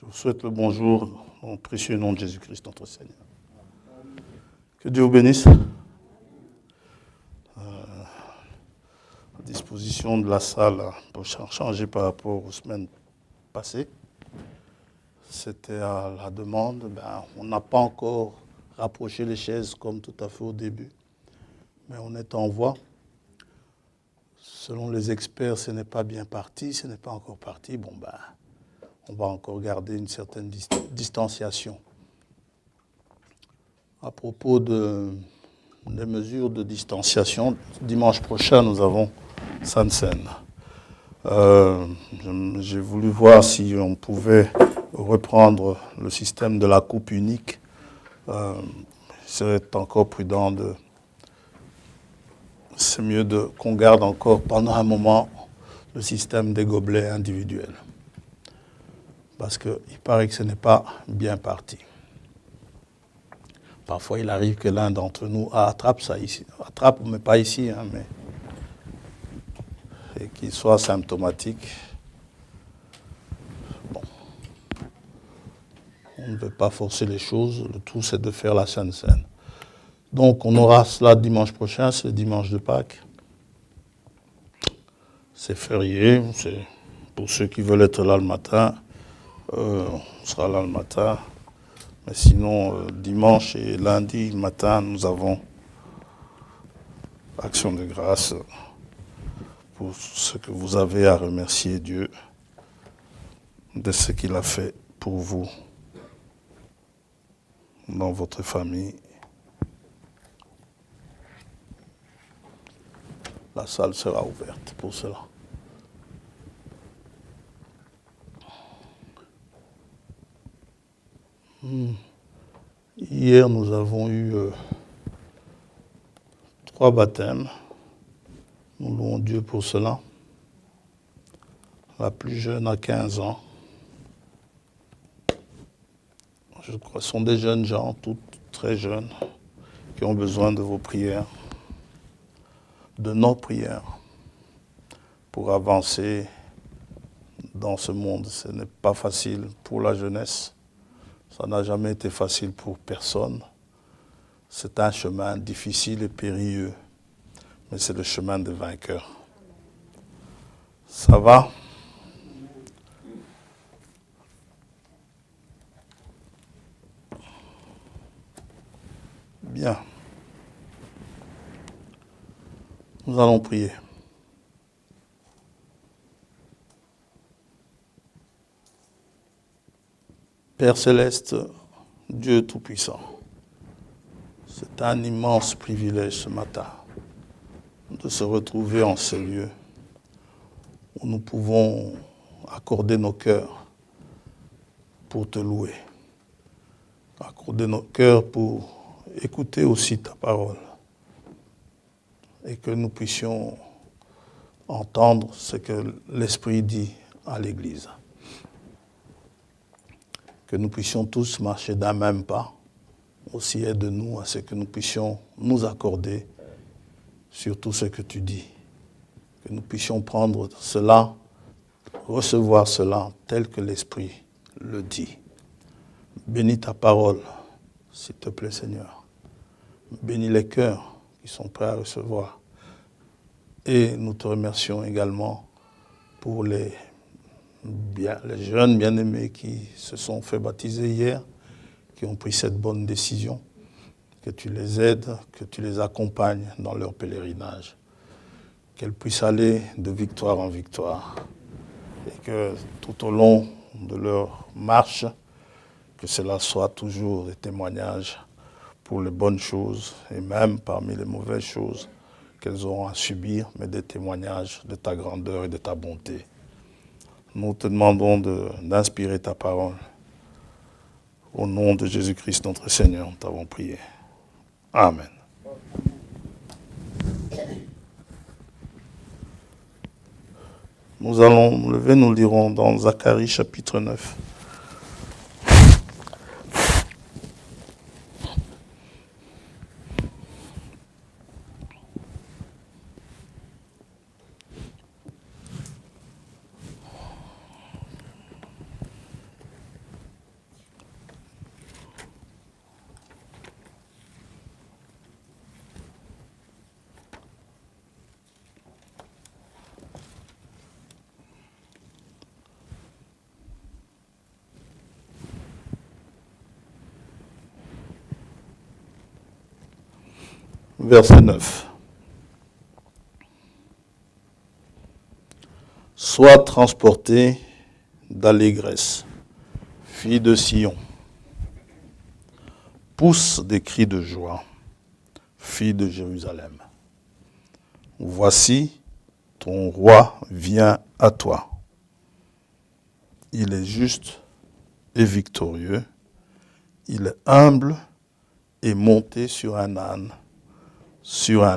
Je vous souhaite le bonjour au précieux nom de Jésus-Christ, notre Seigneur. Que Dieu vous bénisse. La disposition de la salle peut changer par rapport aux semaines passées. C'était à la demande. On n'a pas encore rapproché les chaises comme tout à fait au début, mais on est en voie. Selon les experts, ce n'est pas bien parti, ce n'est pas encore parti. On va encore garder une certaine distanciation. À propos des mesures de distanciation, dimanche prochain, nous avons Sansen. J'ai voulu voir si on pouvait reprendre le système de la coupe unique. Il serait encore prudent c'est mieux qu'on garde encore pendant un moment le système des gobelets individuels. Parce qu'il paraît que ce n'est pas bien parti. Parfois, il arrive que l'un d'entre nous attrape ça ici. Attrape, mais pas ici, mais et qu'il soit symptomatique. On ne veut pas forcer les choses. Le tout, c'est de faire la Sainte Seine. Donc, on aura cela dimanche prochain, c'est le dimanche de Pâques. C'est férié, c'est pour ceux qui veulent être là le matin. On sera là le matin. Mais sinon, dimanche et lundi matin, nous avons action de grâce pour ce que vous avez à remercier Dieu de ce qu'il a fait pour vous dans votre famille. La salle sera ouverte pour cela. Hier, nous avons eu 3 baptêmes. Nous louons Dieu pour cela. La plus jeune a 15 ans. Je crois que ce sont des jeunes gens, toutes très jeunes, qui ont besoin de vos prières, de nos prières, pour avancer dans ce monde. Ce n'est pas facile pour la jeunesse. Ça n'a jamais été facile pour personne. C'est un chemin difficile et périlleux, mais c'est le chemin des vainqueurs. Ça va? Bien. Nous allons prier. Père céleste, Dieu Tout-Puissant, c'est un immense privilège ce matin de se retrouver en ce lieu où nous pouvons accorder nos cœurs pour te louer, accorder nos cœurs pour écouter aussi ta parole et que nous puissions entendre ce que l'Esprit dit à l'Église. Que nous puissions tous marcher d'un même pas, aussi aide-nous à ce que nous puissions nous accorder sur tout ce que tu dis. Que nous puissions prendre cela, recevoir cela tel que l'Esprit le dit. Bénis ta parole, s'il te plaît Seigneur. Bénis les cœurs qui sont prêts à recevoir. Et nous te remercions également pour les jeunes bien-aimés qui se sont fait baptiser hier, qui ont pris cette bonne décision, que tu les aides, que tu les accompagnes dans leur pèlerinage, qu'elles puissent aller de victoire en victoire, et que tout au long de leur marche, que cela soit toujours des témoignages pour les bonnes choses, et même parmi les mauvaises choses qu'elles auront à subir, mais des témoignages de ta grandeur et de ta bonté. Nous te demandons d'inspirer ta parole. Au nom de Jésus-Christ, notre Seigneur, nous t'avons prié. Amen. Nous allons nous lever, nous lirons dans Zacharie chapitre 9. verset 9. Sois transportée d'allégresse, fille de Sion. Pousse des cris de joie, fille de Jérusalem. Voici, ton roi vient à toi. Il est juste et victorieux. Il est humble et monté sur un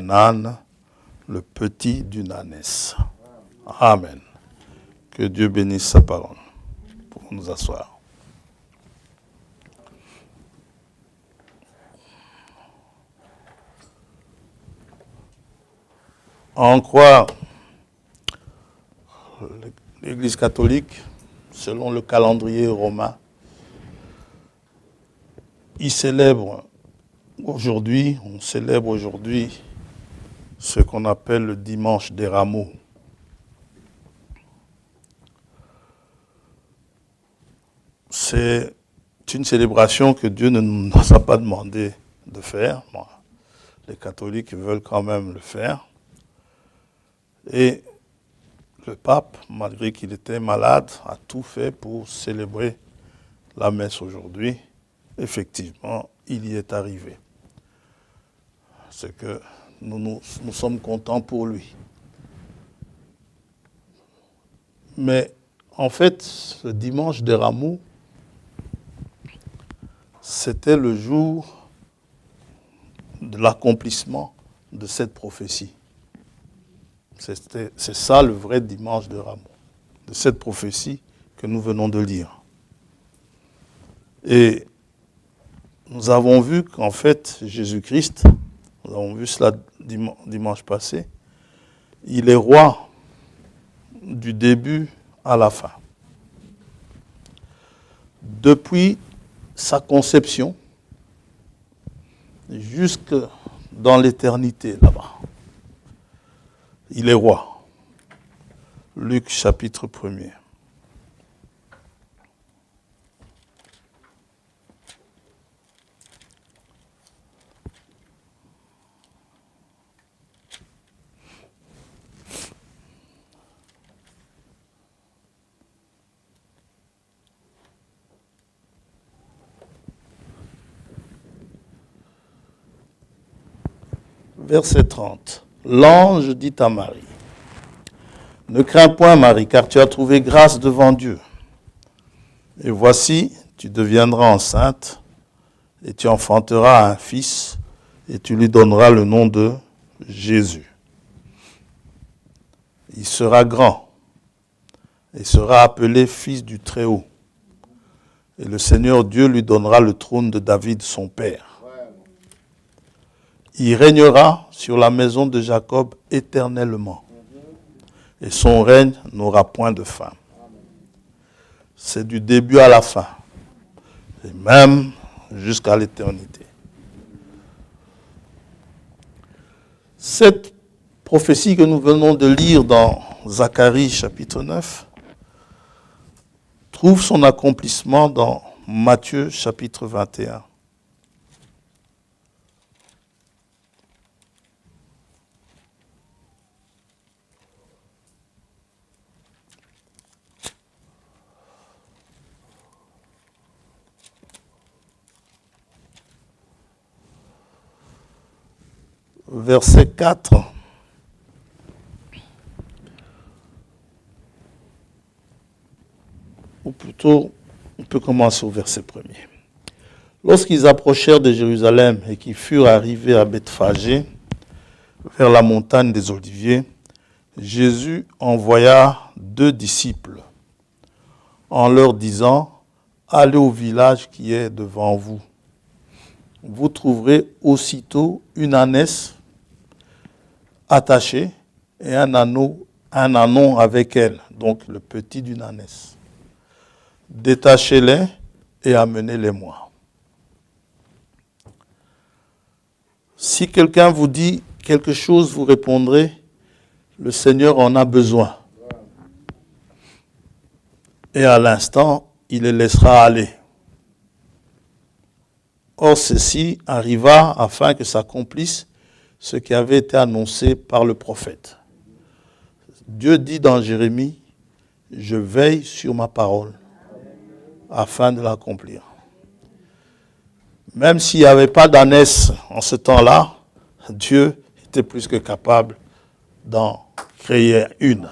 âne, le petit d'une ânesse. Amen. Que Dieu bénisse sa parole. Pour nous asseoir. En croire l'Église catholique, selon le calendrier romain, on célèbre aujourd'hui ce qu'on appelle le dimanche des rameaux. C'est une célébration que Dieu ne nous a pas demandé de faire. Bon, les catholiques veulent quand même le faire. Et le pape, malgré qu'il était malade, a tout fait pour célébrer la messe aujourd'hui. Effectivement, il y est arrivé. C'est que nous sommes contents pour lui. Mais en fait, le dimanche des rameaux, c'était le jour de l'accomplissement de cette prophétie. C'est ça le vrai dimanche de Rameaux, de cette prophétie que nous venons de lire. Et nous avons vu qu'en fait, Jésus-Christ, nous avons vu cela dimanche passé, il est roi du début à la fin. Depuis sa conception jusque dans l'éternité là-bas. Il est roi. Luc chapitre 1er. Verset 30. L'ange dit à Marie, « Ne crains point, Marie, car tu as trouvé grâce devant Dieu. Et voici, tu deviendras enceinte, et tu enfanteras un fils, et tu lui donneras le nom de Jésus. Il sera grand, et sera appelé fils du Très-Haut. Et le Seigneur Dieu lui donnera le trône de David, son père. Il régnera sur la maison de Jacob éternellement. Et son règne n'aura point de fin. C'est du début à la fin. Et même jusqu'à l'éternité. Cette prophétie que nous venons de lire dans Zacharie chapitre 9 trouve son accomplissement dans Matthieu chapitre 21. Verset 4. Ou plutôt, on peut commencer au verset 1er. Lorsqu'ils approchèrent de Jérusalem et qu'ils furent arrivés à Bethphagée, vers la montagne des Oliviers, Jésus envoya 2 disciples en leur disant, « Allez au village qui est devant vous. Vous trouverez aussitôt une ânesse attachée et un ânon avec elle, donc le petit d'une ânesse. Détachez-les et amenez-les-moi. Si quelqu'un vous dit quelque chose, vous répondrez, le Seigneur en a besoin. Et à l'instant, il les laissera aller. Or, ceci arriva afin que s'accomplisse ce qui avait été annoncé par le prophète. Dieu dit dans Jérémie, « Je veille sur ma parole afin de l'accomplir. » Même s'il n'y avait pas d'ânesse en ce temps-là, Dieu était plus que capable d'en créer une.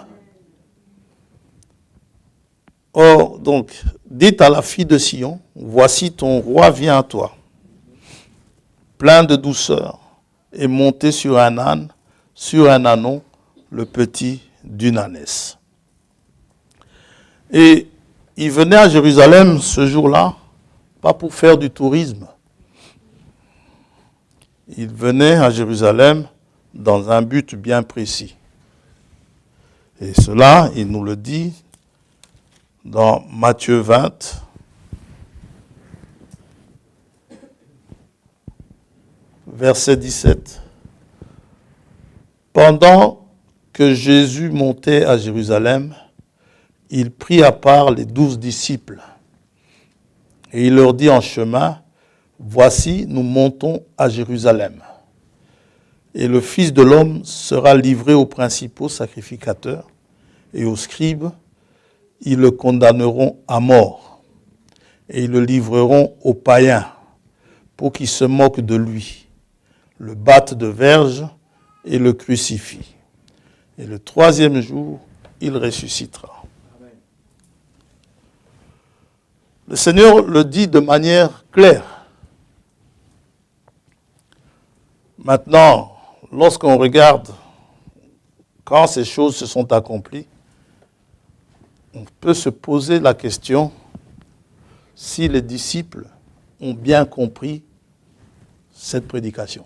Or, donc, dites à la fille de Sion, « Voici ton roi vient à toi, plein de douceur, et monté sur un âne, sur un ânon, le petit d'une ânesse. » Et il venait à Jérusalem ce jour-là, pas pour faire du tourisme. Il venait à Jérusalem dans un but bien précis. Et cela, il nous le dit dans Matthieu 20, verset 17. Pendant que Jésus montait à Jérusalem, il prit à part les 12 disciples. Et il leur dit en chemin, « Voici, nous montons à Jérusalem. Et le Fils de l'homme sera livré aux principaux sacrificateurs et aux scribes. Ils le condamneront à mort. Et ils le livreront aux païens pour qu'ils se moquent de lui, le battent de verge et le crucifient. Et le 3e jour, il ressuscitera. » Le Seigneur le dit de manière claire. Maintenant, lorsqu'on regarde quand ces choses se sont accomplies, on peut se poser la question si les disciples ont bien compris cette prédication.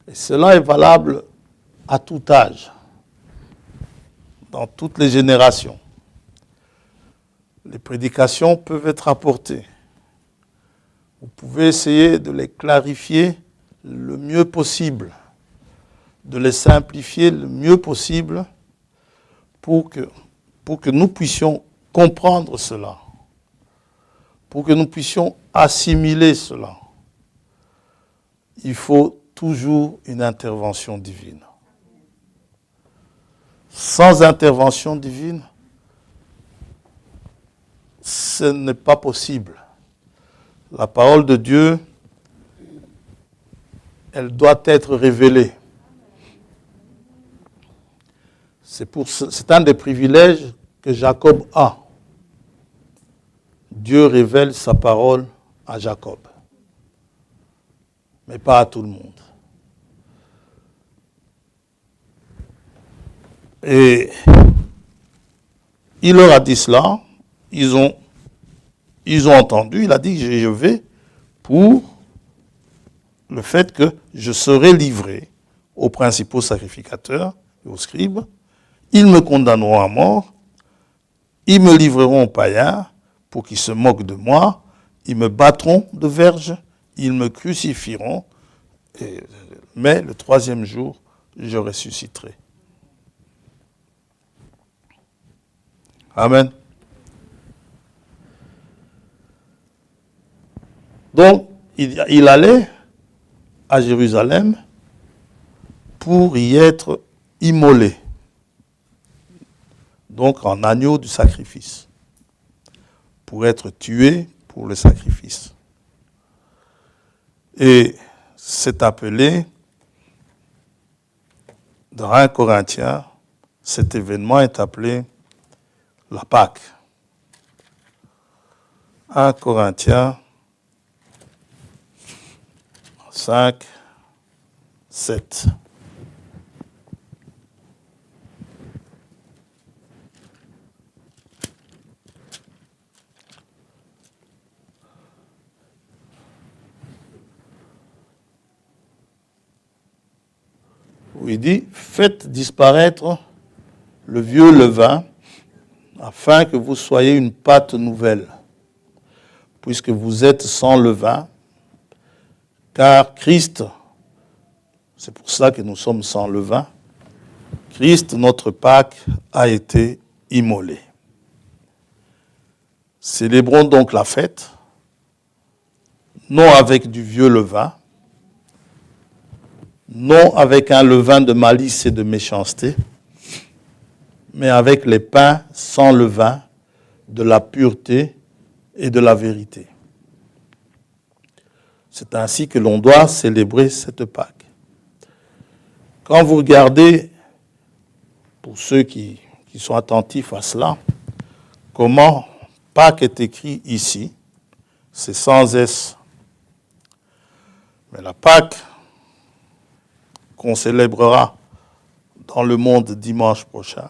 Et cela est valable à tout âge, dans toutes les générations. Les prédications peuvent être apportées. Vous pouvez essayer de les clarifier le mieux possible, de les simplifier le mieux possible pour que nous puissions comprendre cela, pour que nous puissions assimiler cela. Il faut toujours une intervention divine. Sans intervention divine, ce n'est pas possible. La parole de Dieu, elle doit être révélée. C'est un des privilèges que Jacob a. Dieu révèle sa parole à Jacob, mais pas à tout le monde. Et il leur a dit cela, ils ont entendu, il a dit je vais pour le fait que je serai livré aux principaux sacrificateurs et aux scribes, ils me condamneront à mort, ils me livreront aux païens pour qu'ils se moquent de moi, ils me battront de verge, ils me crucifieront, mais le 3e jour, je ressusciterai. Amen. Donc, il allait à Jérusalem pour y être immolé. Donc, en agneau du sacrifice. Pour être tué pour le sacrifice. Et c'est appelé, dans 1 Corinthiens, cet événement est appelé la Pâque. 1 Corinthiens 5, 7. Où il dit, faites disparaître le vieux levain, afin que vous soyez une pâte nouvelle, puisque vous êtes sans levain, car Christ, c'est pour ça que nous sommes sans levain, Christ, notre Pâque, a été immolé. Célébrons donc la fête, non avec du vieux levain, non avec un levain de malice et de méchanceté, mais avec les pains sans levain, de la pureté et de la vérité. C'est ainsi que l'on doit célébrer cette Pâque. Quand vous regardez, pour ceux qui sont attentifs à cela, comment Pâques est écrit ici, c'est sans S. Mais la Pâque qu'on célébrera dans le monde dimanche prochain,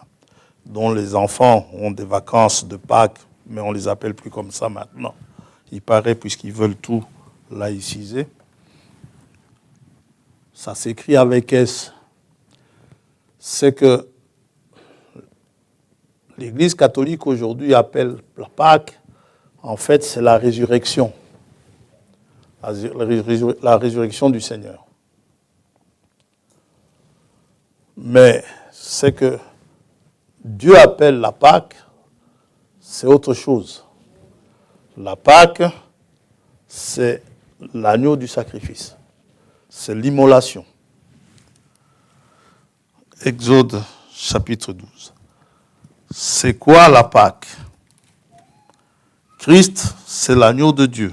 dont les enfants ont des vacances de Pâques, mais on ne les appelle plus comme ça maintenant. Il paraît, puisqu'ils veulent tout laïciser. Ça s'écrit avec S. C'est que l'Église catholique aujourd'hui appelle la Pâque, en fait, c'est la résurrection. La résurrection du Seigneur. Mais c'est que Dieu appelle la Pâque, c'est autre chose. La Pâque, c'est l'agneau du sacrifice. C'est l'immolation. Exode chapitre 12. C'est quoi la Pâque? Christ, c'est l'agneau de Dieu.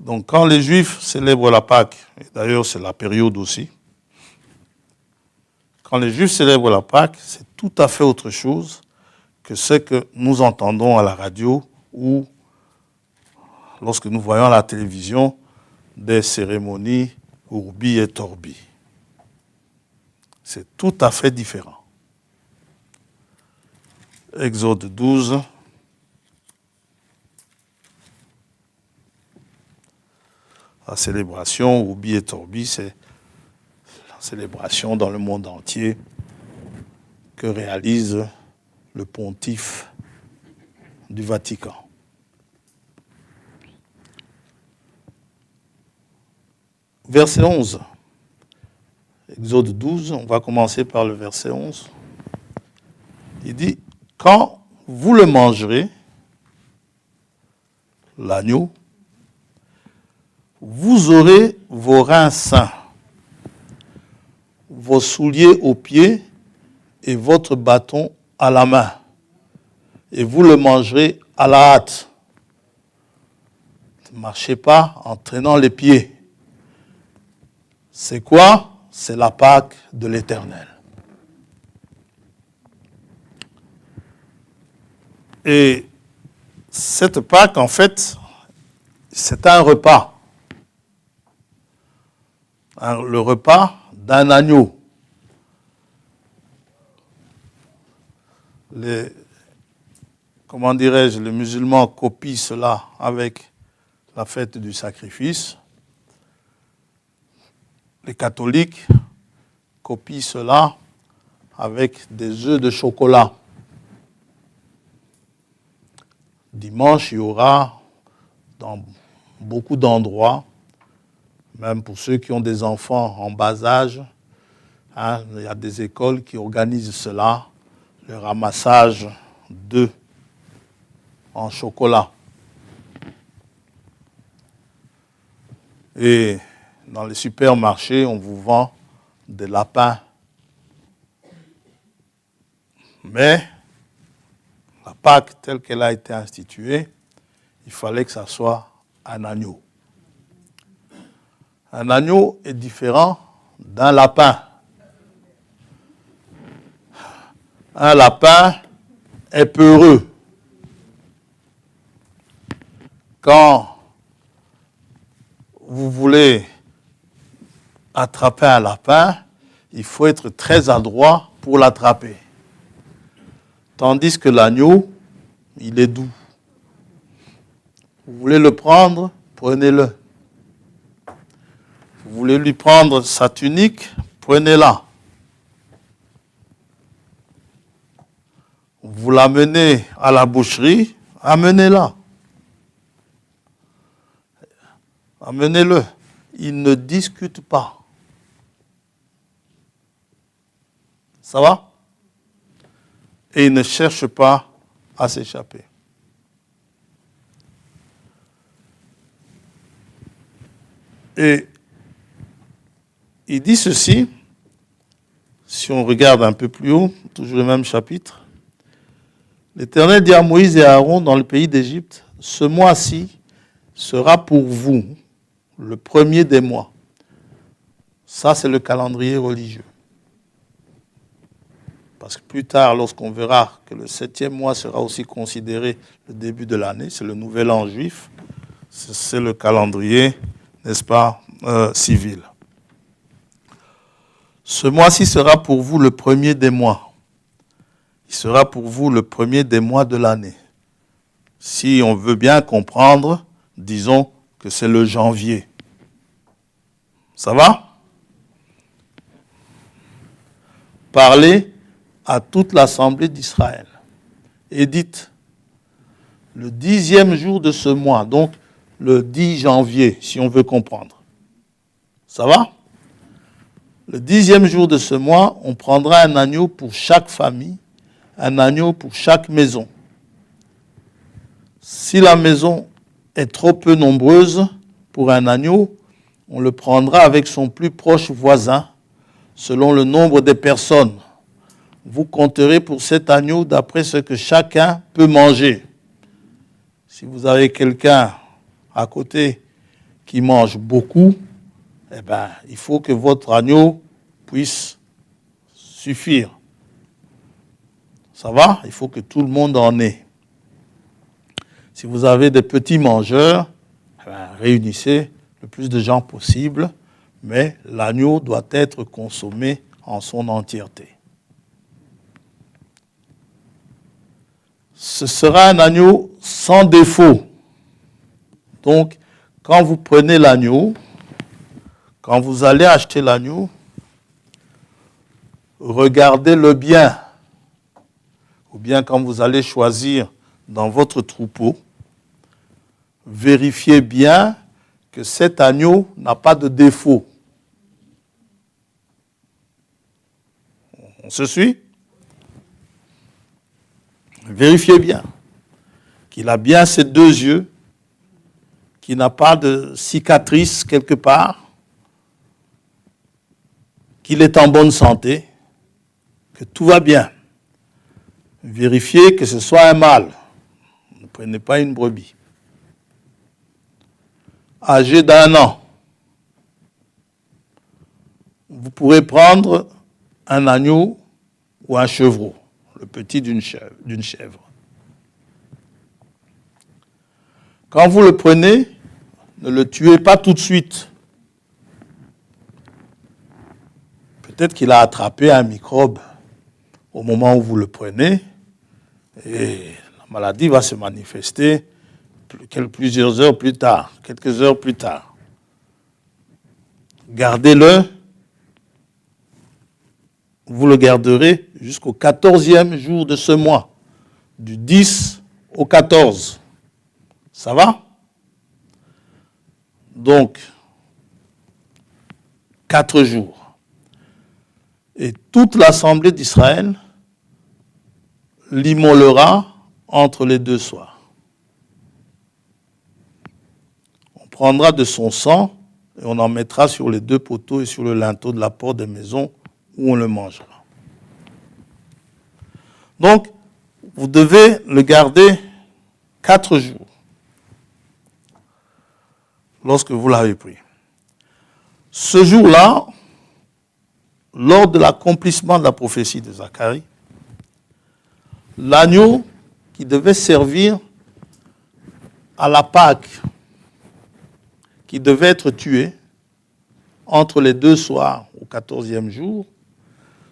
Donc quand les Juifs célèbrent la Pâque, et d'ailleurs c'est la période aussi, quand les Juifs célèbrent la Pâque, c'est tout à fait autre chose que ce que nous entendons à la radio ou lorsque nous voyons à la télévision des cérémonies urbi et torbi. C'est tout à fait différent. Exode 12. La célébration urbi et torbi, c'est la célébration dans le monde entier que réalise le pontife du Vatican. Verset 11. Exode 12, on va commencer par le verset 11. Il dit, quand vous le mangerez, l'agneau, vous aurez vos reins sains, vos souliers aux pieds et votre bâton à la main. Et vous le mangerez à la hâte. Ne marchez pas en traînant les pieds. C'est quoi? C'est la Pâque de l'Éternel. Et cette Pâque, en fait, c'est un repas. Le repas d'un agneau. Les musulmans copient cela avec la fête du sacrifice. Les catholiques copient cela avec des œufs de chocolat. Dimanche, il y aura dans beaucoup d'endroits, même pour ceux qui ont des enfants en bas âge, il y a des écoles qui organisent cela, le ramassage d'œufs en chocolat. Et dans les supermarchés, on vous vend des lapins. Mais la Pâque telle qu'elle a été instituée, il fallait que ça soit un agneau. Un agneau est différent d'un lapin. Un lapin est peureux. Quand vous voulez attraper un lapin, il faut être très adroit pour l'attraper. Tandis que l'agneau, il est doux. Vous voulez le prendre, prenez-le. Vous voulez lui prendre sa tunique, prenez-la. Vous l'amenez à la boucherie, amenez-la. Amenez-le. Il ne discute pas. Ça va? Et il ne cherche pas à s'échapper. Et il dit ceci, si on regarde un peu plus haut, toujours le même chapitre. L'Éternel dit à Moïse et à Aaron dans le pays d'Égypte, ce mois-ci sera pour vous le premier des mois. Ça, c'est le calendrier religieux. Parce que plus tard, lorsqu'on verra que le 7e mois sera aussi considéré le début de l'année, c'est le nouvel an juif, c'est le calendrier, n'est-ce pas, civil. Ce mois-ci sera pour vous le premier des mois. Il sera pour vous le premier des mois de l'année. Si on veut bien comprendre, disons que c'est le janvier. Ça va? Parlez à toute l'assemblée d'Israël et dites, le 10e jour de ce mois, donc le 10 janvier, si on veut comprendre. Ça va? Le 10e jour de ce mois, on prendra un agneau pour chaque famille, un agneau pour chaque maison. Si la maison est trop peu nombreuse pour un agneau, on le prendra avec son plus proche voisin, selon le nombre des personnes. Vous compterez pour cet agneau d'après ce que chacun peut manger. Si vous avez quelqu'un à côté qui mange beaucoup, eh bien, il faut que votre agneau puisse suffire. Ça va? Il faut que tout le monde en ait. Si vous avez des petits mangeurs, eh bien, réunissez le plus de gens possible, mais l'agneau doit être consommé en son entièreté. Ce sera un agneau sans défaut. Donc, quand vous prenez l'agneau, quand vous allez acheter l'agneau, regardez-le bien. Ou bien quand vous allez choisir dans votre troupeau, vérifiez bien que cet agneau n'a pas de défaut. On se suit? Vérifiez bien qu'il a bien ses deux yeux, qu'il n'a pas de cicatrice quelque part, qu'il est en bonne santé, que tout va bien. Vérifiez que ce soit un mâle. Ne prenez pas une brebis. Âgé d'1 an. Vous pourrez prendre un agneau ou un chevreau, le petit d'une chèvre. Quand vous le prenez, ne le tuez pas tout de suite. Peut-être qu'il a attrapé un microbe au moment où vous le prenez et la maladie va se manifester plusieurs heures plus tard, quelques heures plus tard. Gardez-le. Vous le garderez jusqu'au 14e jour de ce mois, du 10 au 14. Ça va? Donc, 4 jours. Et toute l'assemblée d'Israël l'immolera entre les 2 soirs. On prendra de son sang et on en mettra sur les 2 poteaux et sur le linteau de la porte des maisons où on le mangera. Donc, vous devez le garder 4 jours lorsque vous l'avez pris. Ce jour-là, lors de l'accomplissement de la prophétie de Zacharie, l'agneau qui devait servir à la Pâque, qui devait être tué entre les 2 soirs au 14e jour,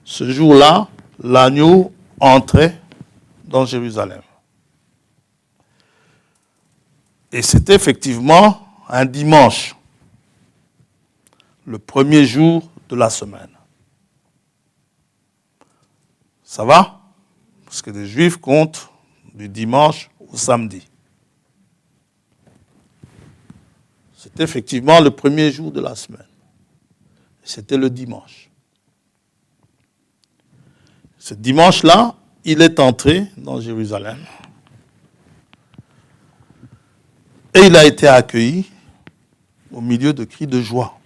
ce jour-là, l'agneau entrait dans Jérusalem. Et c'était effectivement un dimanche, le premier jour de la semaine. Ça va? Parce que les Juifs comptent du dimanche au samedi. C'était effectivement le premier jour de la semaine. C'était le dimanche. Ce dimanche-là, il est entré dans Jérusalem et il a été accueilli au milieu de cris de joie.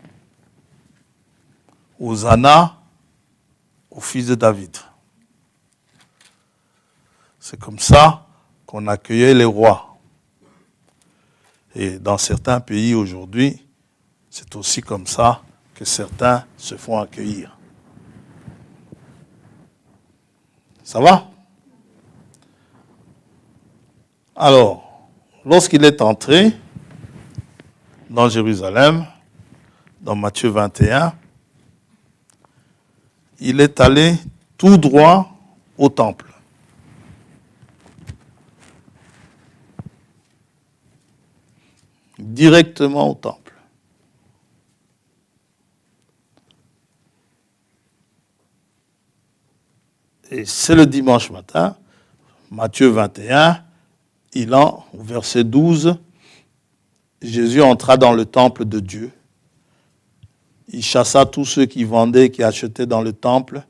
Hosanna au fils de David. C'est comme ça qu'on accueillait les rois. Et dans certains pays aujourd'hui, c'est aussi comme ça que certains se font accueillir. Ça va? Alors, lorsqu'il est entré dans Jérusalem, dans Matthieu 21, il est allé tout droit au temple. Directement au temple. Et c'est le dimanche matin, Matthieu 21, au verset 12, Jésus entra dans le temple de Dieu. Il chassa tous ceux qui vendaient et qui achetaient dans le temple.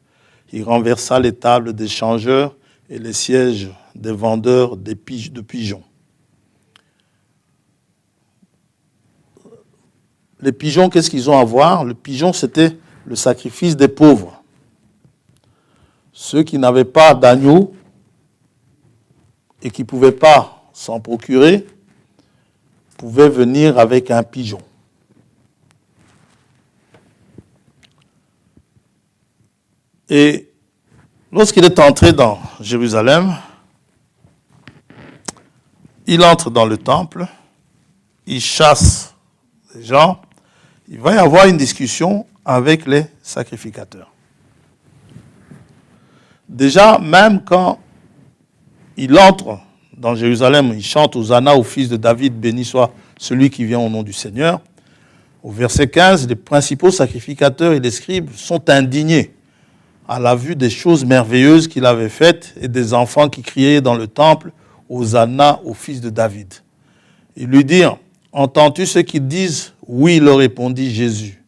Il renversa les tables des changeurs et les sièges des vendeurs de pigeons. Les pigeons, qu'est-ce qu'ils ont à voir? Le pigeon, c'était le sacrifice des pauvres. Ceux qui n'avaient pas d'agneau et qui ne pouvaient pas s'en procurer pouvaient venir avec un pigeon. Et lorsqu'il est entré dans Jérusalem, il entre dans le temple, il chasse les gens, il va y avoir une discussion avec les sacrificateurs. Déjà, même quand il entre dans Jérusalem, il chante Hosanna au fils de David, béni soit celui qui vient au nom du Seigneur. Au verset 15, les principaux sacrificateurs et les scribes sont indignés à la vue des choses merveilleuses qu'il avait faites et des enfants qui criaient dans le temple Hosanna au fils de David. Ils lui dirent, entends-tu ceux qui disent? Oui, leur répondit Jésus.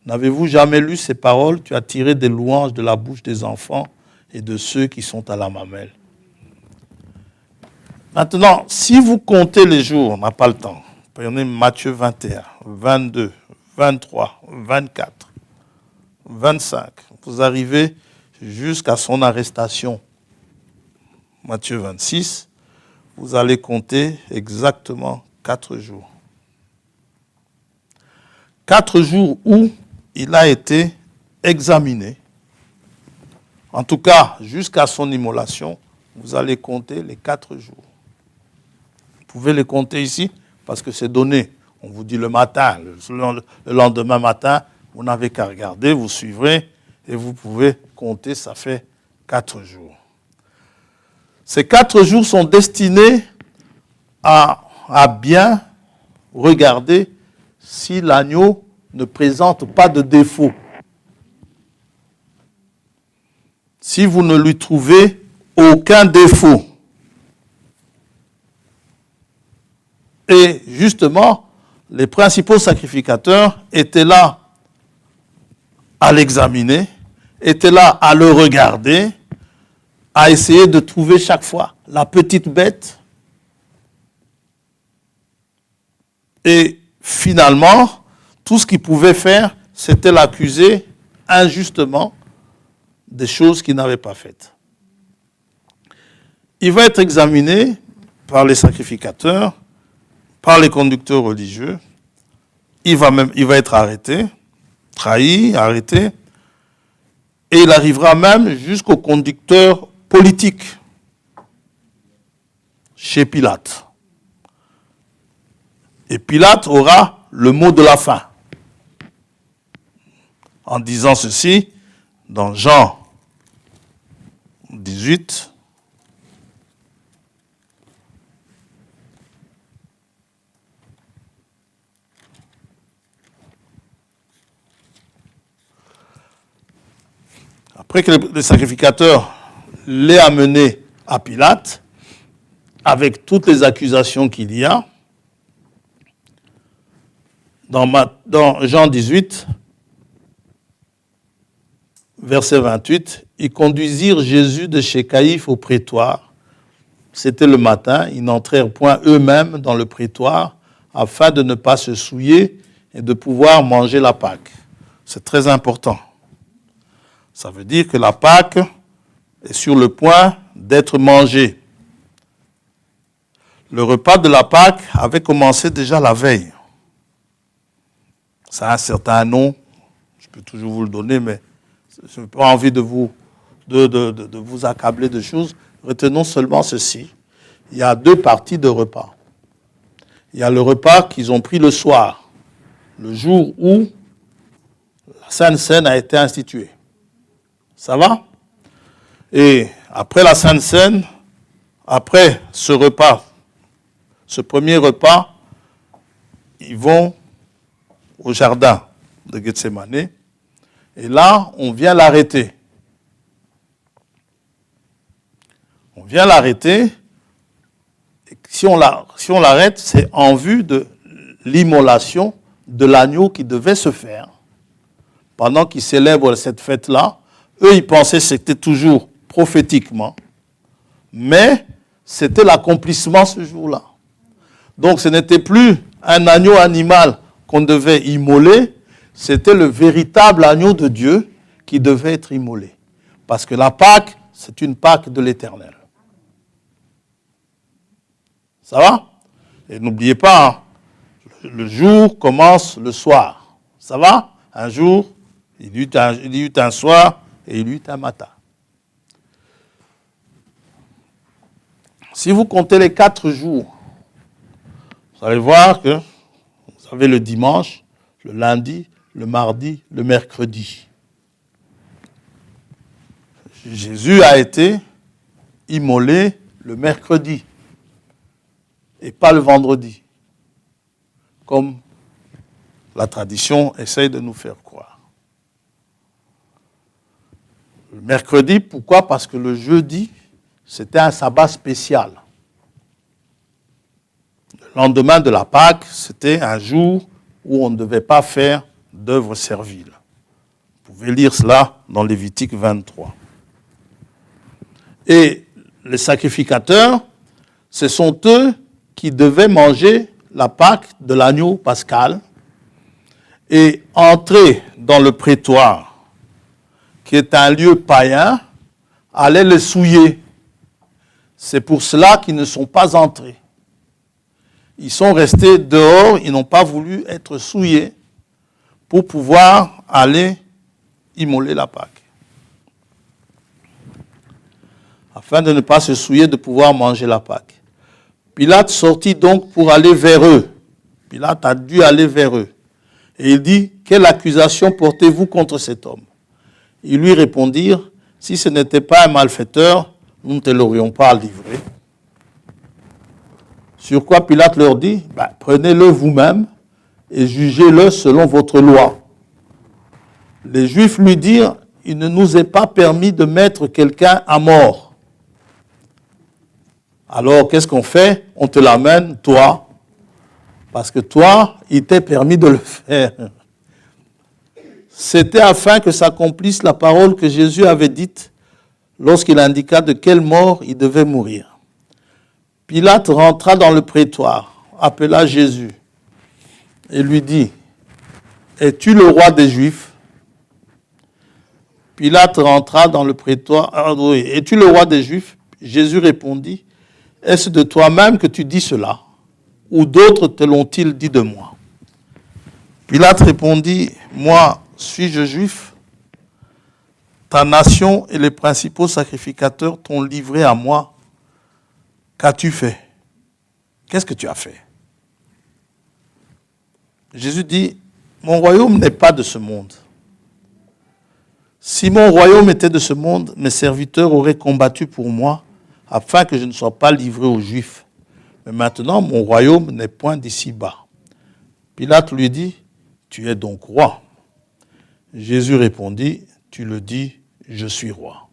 N'avez-vous jamais lu ces paroles? Tu as tiré des louanges de la bouche des enfants et de ceux qui sont à la mamelle. Maintenant, si vous comptez les jours, on n'a pas le temps. Prenez Matthieu 21, 22, 23, 24, 25. Vous arrivez jusqu'à son arrestation. Matthieu 26, vous allez compter exactement 4 jours. 4 jours où il a été examiné. En tout cas, jusqu'à son immolation, vous allez compter les 4 jours. Vous pouvez les compter ici, parce que c'est donné. On vous dit le matin, le lendemain matin, vous n'avez qu'à regarder, vous suivrez, et vous pouvez compter, ça fait 4 jours. Ces 4 jours sont destinés à bien regarder si l'agneau ne présente pas de défaut. Si vous ne lui trouvez aucun défaut. Et justement, les principaux sacrificateurs étaient là à l'examiner, étaient là à le regarder, à essayer de trouver chaque fois la petite bête. Et finalement, tout ce qu'ils pouvaient faire, c'était l'accuser injustement des choses qu'il n'avait pas faites. Il va être examiné par les sacrificateurs, par les conducteurs religieux. Il va être arrêté, trahi, arrêté, et il arrivera même jusqu'au conducteur politique chez Pilate. Et Pilate aura le mot de la fin en disant ceci dans Jean 18. Après que les sacrificateurs l'aient amené à Pilate, avec toutes les accusations qu'il y a, dans Jean 18, verset 28, ils conduisirent Jésus de chez Caïphe au prétoire. C'était le matin, ils n'entrèrent point eux-mêmes dans le prétoire afin de ne pas se souiller et de pouvoir manger la Pâque. C'est très important. Ça veut dire que la Pâque est sur le point d'être mangée. Le repas de la Pâque avait commencé déjà la veille. Ça a un certain nom, je peux toujours vous le donner, mais je n'ai pas envie de vous accabler de choses. Retenons seulement ceci. Il y a deux parties de repas. Il y a le repas qu'ils ont pris le soir, le jour où la Sainte Seine a été instituée. Ça va? Et après la Sainte Seine, après ce repas, ce premier repas, ils vont au jardin de Gethsémane. Et là, on vient l'arrêter. On vient l'arrêter. Et si on l'arrête, c'est en vue de l'immolation de l'agneau qui devait se faire. Pendant qu'ils célèbrent cette fête-là, eux, ils pensaient que c'était toujours prophétiquement. Mais c'était l'accomplissement ce jour-là. Donc ce n'était plus un agneau animal qu'on devait immoler, c'était le véritable agneau de Dieu qui devait être immolé. Parce que la Pâque, c'est une Pâque de l'Éternel. Ça va? Et n'oubliez pas, hein, le jour commence le soir. Ça va? Un jour, il y eut un soir et il y eut un matin. Si vous comptez les 4 jours, vous allez voir que vous avez le dimanche, le lundi, le mardi, le mercredi. Jésus a été immolé le mercredi et pas le vendredi, comme la tradition essaye de nous faire croire. Le mercredi, pourquoi? Parce que le jeudi, c'était un sabbat spécial. Le lendemain de la Pâque, c'était un jour où on ne devait pas faire d'œuvre servile. Vous pouvez lire cela dans Lévitique 23. Et les sacrificateurs, ce sont eux qui devaient manger la Pâque de l'agneau pascal et entrer dans le prétoire, qui est un lieu païen, aller le souiller. C'est pour cela qu'ils ne sont pas entrés. Ils sont restés dehors, ils n'ont pas voulu être souillés pour pouvoir aller immoler la Pâque. Afin de ne pas se souiller, de pouvoir manger la Pâque. Pilate sortit donc pour aller vers eux. Pilate a dû aller vers eux. Et il dit, quelle accusation portez-vous contre cet homme? Ils lui répondirent, si ce n'était pas un malfaiteur, nous ne te l'aurions pas livré. Sur quoi Pilate leur dit, prenez-le vous-même et jugez-le selon votre loi. Les Juifs lui dirent, il ne nous est pas permis de mettre quelqu'un à mort. Alors, qu'est-ce qu'on fait? On te l'amène, toi, parce que toi, il t'est permis de le faire. C'était afin que s'accomplisse la parole que Jésus avait dite lorsqu'il indiqua de quelle mort il devait mourir. Pilate rentra dans le prétoire, appela Jésus et lui dit, « Es-tu le roi des Juifs ?» Pilate rentra dans le prétoire, « Es-tu le roi des Juifs ?» Jésus répondit, « Est-ce de toi-même que tu dis cela, ou d'autres te l'ont-ils dit de moi ?» Pilate répondit, « Moi, suis-je juif? Ta nation et les principaux sacrificateurs t'ont livré à moi. Qu'as-tu fait? Qu'est-ce que tu as fait? » Jésus dit, « Mon royaume n'est pas de ce monde. Si mon royaume était de ce monde, mes serviteurs auraient combattu pour moi, afin que je ne sois pas livré aux Juifs. Mais maintenant, mon royaume n'est point d'ici-bas. » Pilate lui dit, « Tu es donc roi. » Jésus répondit, « Tu le dis, je suis roi.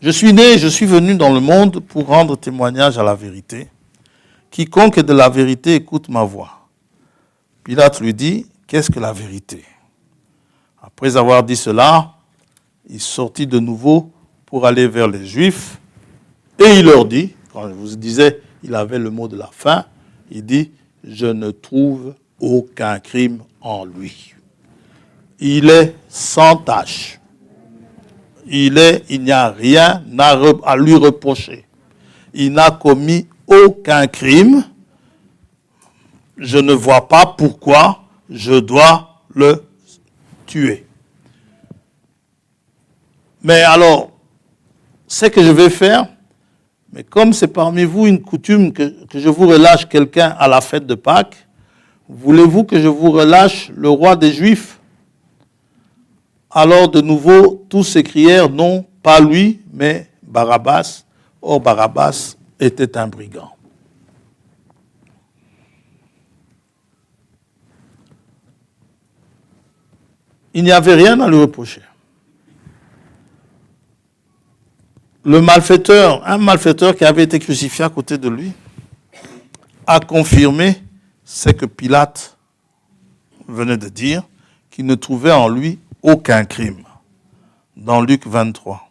Je suis né et je suis venu dans le monde pour rendre témoignage à la vérité. Quiconque est de la vérité écoute ma voix. » Pilate lui dit, « Qu'est-ce que la vérité? » Après avoir dit cela, il sortit de nouveau pour aller vers les Juifs et il leur dit, quand je vous disais, il avait le mot de la fin, il dit, je ne trouve aucun crime en lui. Il est sans tache. Il n'y a rien à lui reprocher. Il n'a commis aucun crime. Je ne vois pas pourquoi je dois le tuer. Mais alors, ce que je vais faire, mais comme c'est parmi vous une coutume que je vous relâche quelqu'un à la fête de Pâques, voulez-vous que je vous relâche le roi des Juifs? Alors de nouveau, tous s'écrièrent, non, pas lui, mais Barabbas. Or Barabbas était un brigand. Il n'y avait rien à lui reprocher. Le malfaiteur, un malfaiteur qui avait été crucifié à côté de lui, a confirmé ce que Pilate venait de dire, qu'il ne trouvait en lui aucun crime. Dans Luc 23.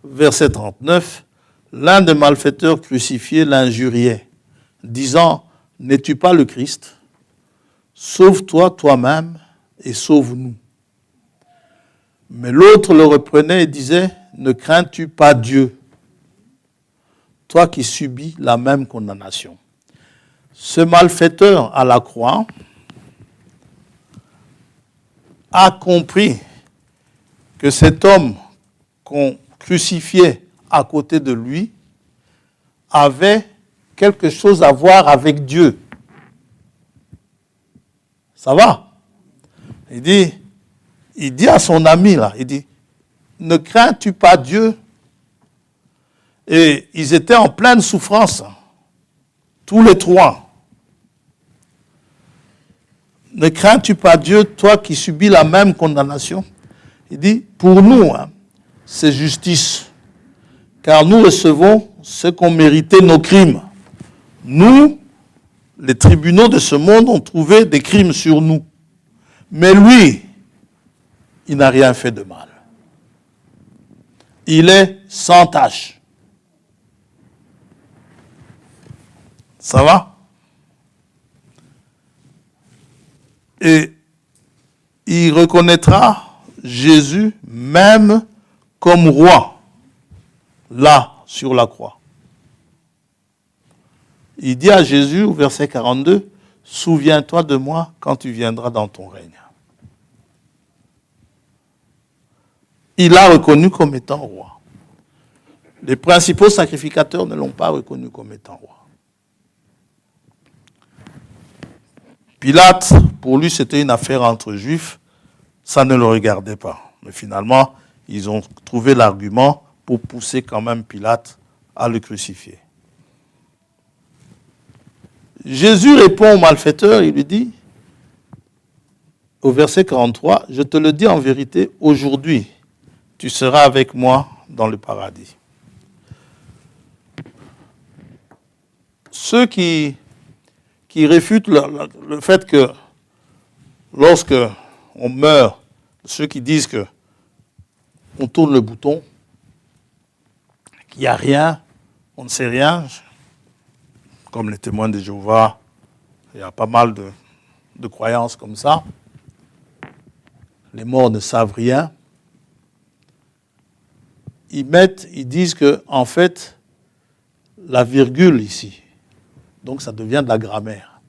Verset 39, l'un des malfaiteurs crucifiés l'injuriait, disant, n'es-tu pas le Christ? Sauve-toi toi-même et sauve-nous. Mais l'autre le reprenait et disait, ne crains-tu pas Dieu, toi qui subis la même condamnation? Ce malfaiteur à la croix a compris que cet homme qu'on crucifié à côté de lui avait quelque chose à voir avec Dieu. Ça va? Il dit à son ami là, il dit, ne crains-tu pas Dieu? Et ils étaient en pleine souffrance, tous les trois. Ne crains-tu pas Dieu, toi qui subis la même condamnation? Il dit, pour nous, c'est justice, car nous recevons ce qu'ont mérité nos crimes. Nous, les tribunaux de ce monde ont trouvé des crimes sur nous. Mais lui, il n'a rien fait de mal. Il est sans tache. Ça va? Et il reconnaîtra Jésus même comme roi, là, sur la croix. Il dit à Jésus, au verset 42, « Souviens-toi de moi quand tu viendras dans ton règne. » Il l'a reconnu comme étant roi. Les principaux sacrificateurs ne l'ont pas reconnu comme étant roi. Pilate, pour lui, c'était une affaire entre juifs, ça ne le regardait pas. Mais finalement, ils ont trouvé l'argument pour pousser quand même Pilate à le crucifier. Jésus répond au malfaiteur, il lui dit, au verset 43, « Je te le dis en vérité, aujourd'hui, tu seras avec moi dans le paradis. » Ceux qui réfutent le fait que lorsque on meurt, ceux qui disent que on tourne le bouton, qu'il n'y a rien, on ne sait rien, comme les témoins de Jéhovah, il y a pas mal de croyances comme ça. Les morts ne savent rien. Ils disent que, en fait, la virgule ici, donc ça devient de la grammaire.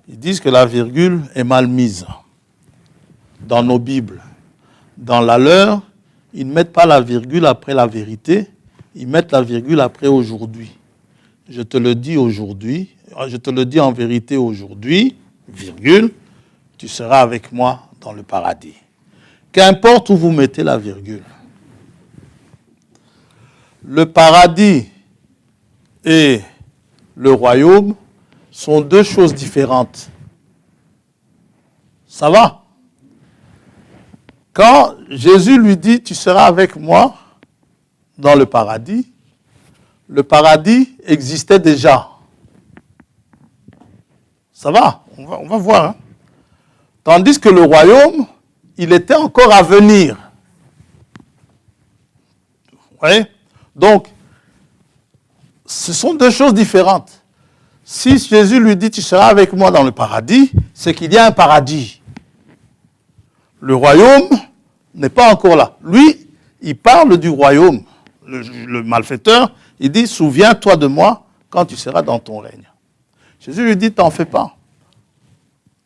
Ils disent que la virgule est mal mise dans nos Bibles. Dans la leur, ils ne mettent pas la virgule après la vérité, ils mettent la virgule après aujourd'hui. Je te le dis aujourd'hui, je te le dis en vérité aujourd'hui, virgule, tu seras avec moi dans le paradis. Qu'importe où vous mettez la virgule. Le paradis et le royaume sont deux choses différentes. Ça va? Quand Jésus lui dit, tu seras avec moi dans le paradis existait déjà. Ça va? On va voir. Hein? Tandis que le royaume, il était encore à venir. Vous voyez? Donc, ce sont deux choses différentes. Si Jésus lui dit, tu seras avec moi dans le paradis, c'est qu'il y a un paradis. Le royaume n'est pas encore là. Lui, il parle du royaume. Le malfaiteur, il dit, souviens-toi de moi quand tu seras dans ton règne. Jésus lui dit, t'en fais pas.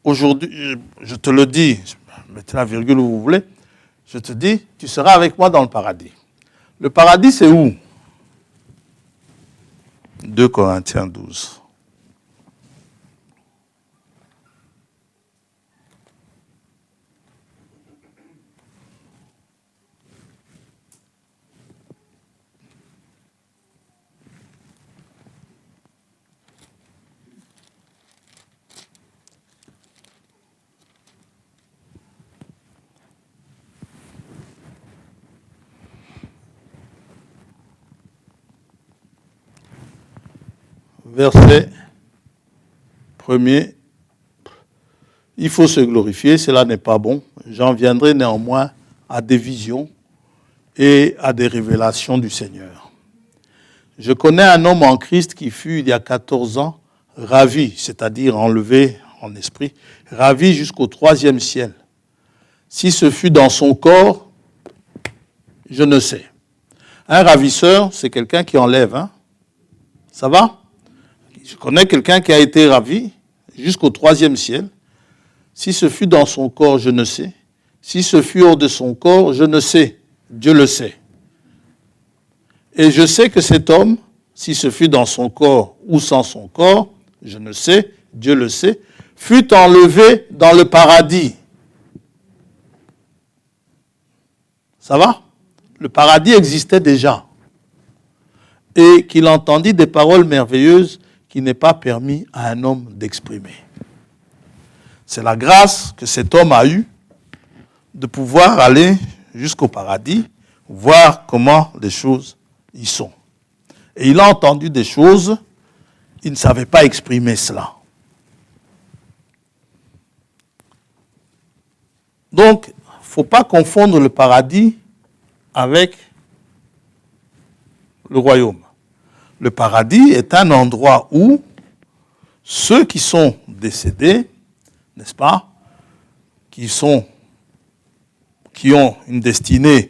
Aujourd'hui, je te le dis, mettez la virgule où vous voulez, je te dis, tu seras avec moi dans le paradis. Le paradis, c'est où? 2 Corinthiens 12. Verset 1er, il faut se glorifier, cela n'est pas bon. J'en viendrai néanmoins à des visions et à des révélations du Seigneur. Je connais un homme en Christ qui fut, il y a 14 ans, ravi, c'est-à-dire enlevé en esprit, ravi jusqu'au 3e ciel. Si ce fut dans son corps, je ne sais. Un ravisseur, c'est quelqu'un qui enlève. Hein? Ça va? Je connais quelqu'un qui a été ravi jusqu'au 3e ciel. Si ce fut dans son corps, je ne sais. Si ce fut hors de son corps, je ne sais. Dieu le sait. Et je sais que cet homme, si ce fut dans son corps ou sans son corps, je ne sais, Dieu le sait, fut enlevé dans le paradis. Ça va? Le paradis existait déjà. Et qu'il entendit des paroles merveilleuses qui n'est pas permis à un homme d'exprimer. C'est la grâce que cet homme a eue de pouvoir aller jusqu'au paradis, voir comment les choses y sont. Et il a entendu des choses, il ne savait pas exprimer cela. Donc, il ne faut pas confondre le paradis avec le royaume. Le paradis est un endroit où ceux qui sont décédés, n'est-ce pas, qui ont une destinée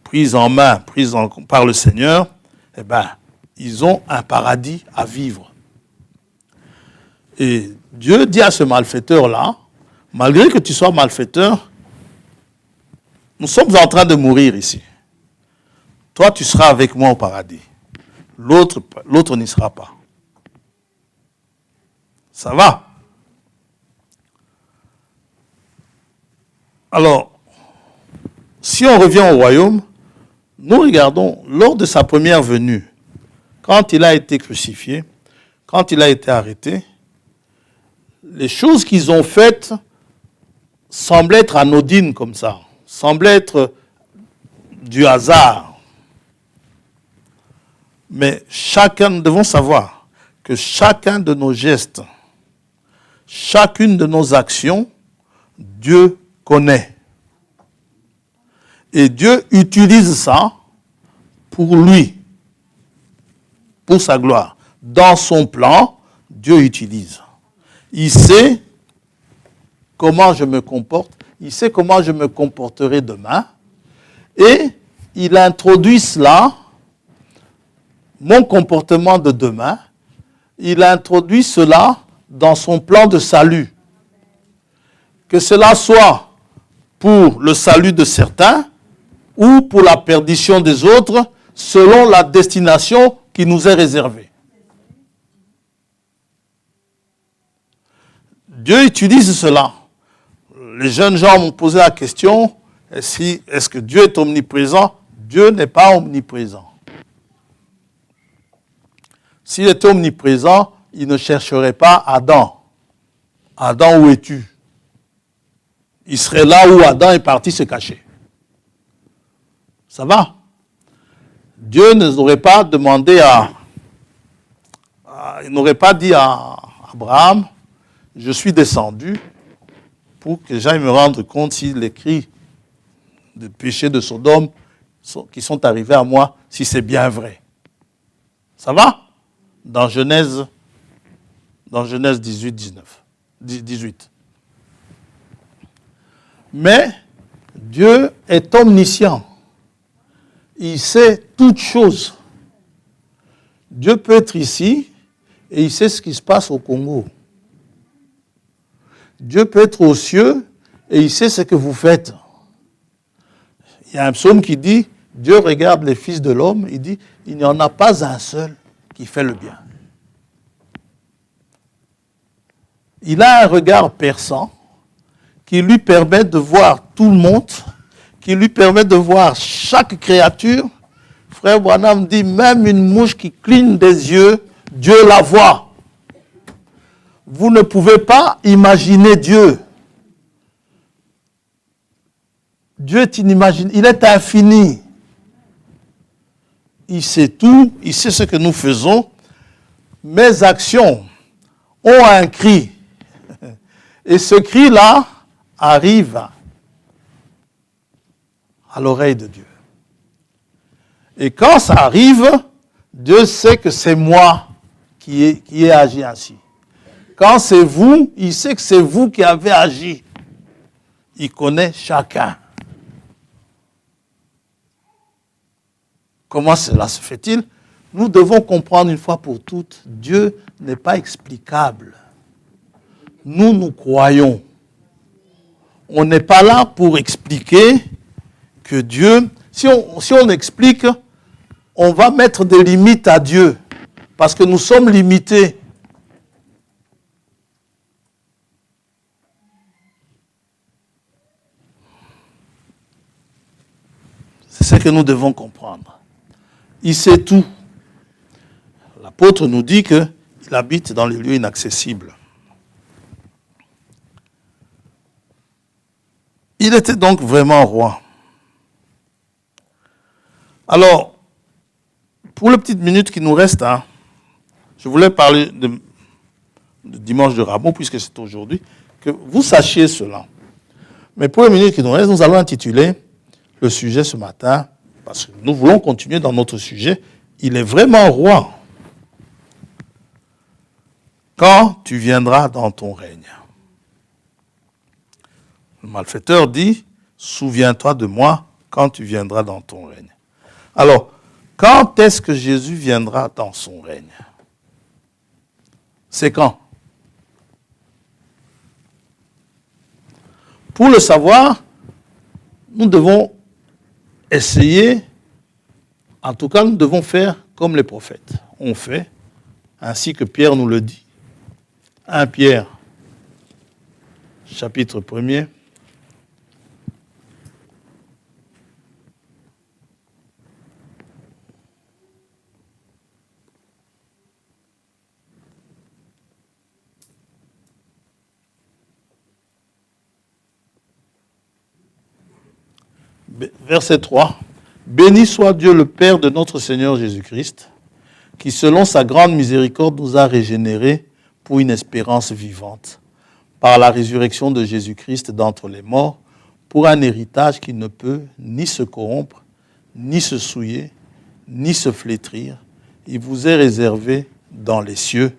prise en main, par le Seigneur, eh bien, ils ont un paradis à vivre. Et Dieu dit à ce malfaiteur-là, malgré que tu sois malfaiteur, nous sommes en train de mourir ici. Toi, tu seras avec moi au paradis. L'autre n'y sera pas. Ça va? Alors, si on revient au royaume, nous regardons, lors de sa première venue, quand il a été crucifié, quand il a été arrêté, les choses qu'ils ont faites semblent être anodines comme ça, semblent être du hasard. Mais nous devons savoir que chacun de nos gestes, chacune de nos actions, Dieu connaît. Et Dieu utilise ça pour lui, pour sa gloire. Dans son plan, Dieu utilise. Il sait comment je me comporte, il sait comment je me comporterai demain, et il introduit cela, mon comportement de demain, il introduit cela dans son plan de salut. Que cela soit pour le salut de certains ou pour la perdition des autres, selon la destination qui nous est réservée. Dieu utilise cela. Les jeunes gens m'ont posé la question, est-ce que Dieu est omniprésent? Dieu n'est pas omniprésent. S'il était omniprésent, il ne chercherait pas Adam. Adam, où es-tu? Il serait là où Adam est parti se cacher. Ça va? Dieu n'aurait pas demandé il n'aurait pas dit à Abraham, je suis descendu pour que j'aille me rendre compte si les cris de péché de Sodome qui sont arrivés à moi, si c'est bien vrai. Ça va? Dans Genèse 18. Mais Dieu est omniscient. Il sait toutes choses. Dieu peut être ici et il sait ce qui se passe au Congo. Dieu peut être aux cieux et il sait ce que vous faites. Il y a un psaume qui dit, Dieu regarde les fils de l'homme, il dit, il n'y en a pas un seul qui fait le bien. Il a un regard perçant qui lui permet de voir tout le monde, qui lui permet de voir chaque créature. Frère Branham dit, même une mouche qui cligne des yeux, Dieu la voit. Vous ne pouvez pas imaginer Dieu. Dieu est inimaginable, il est infini. Il sait tout, il sait ce que nous faisons. Mes actions ont un cri. Et ce cri-là arrive à l'oreille de Dieu. Et quand ça arrive, Dieu sait que c'est moi qui ai agi ainsi. Quand c'est vous, il sait que c'est vous qui avez agi. Il connaît chacun. Comment cela se fait-il? Nous devons comprendre une fois pour toutes, Dieu n'est pas explicable. Nous croyons. On n'est pas là pour expliquer que Dieu, si on explique, on va mettre des limites à Dieu, parce que nous sommes limités. C'est ce que nous devons comprendre. Il sait tout. L'apôtre nous dit qu'il habite dans les lieux inaccessibles. Il était donc vraiment roi. Alors, pour les petites minutes qui nous restent, je voulais parler de dimanche de Rameau, puisque c'est aujourd'hui, que vous sachiez cela. Mais pour les minutes qui nous restent, nous allons intituler le sujet ce matin, parce que nous voulons continuer dans notre sujet. Il est vraiment roi quand tu viendras dans ton règne. Le malfaiteur dit, souviens-toi de moi quand tu viendras dans ton règne. Alors, quand est-ce que Jésus viendra dans son règne? C'est quand? Pour le savoir, nous devons essayer, en tout cas nous devons faire comme les prophètes ont fait, ainsi que Pierre nous le dit. 1 Pierre, chapitre 1er. Verset 3. Béni soit Dieu le Père de notre Seigneur Jésus-Christ, qui selon sa grande miséricorde nous a régénérés pour une espérance vivante, par la résurrection de Jésus-Christ d'entre les morts, pour un héritage qui ne peut ni se corrompre, ni se souiller, ni se flétrir. Il vous est réservé dans les cieux,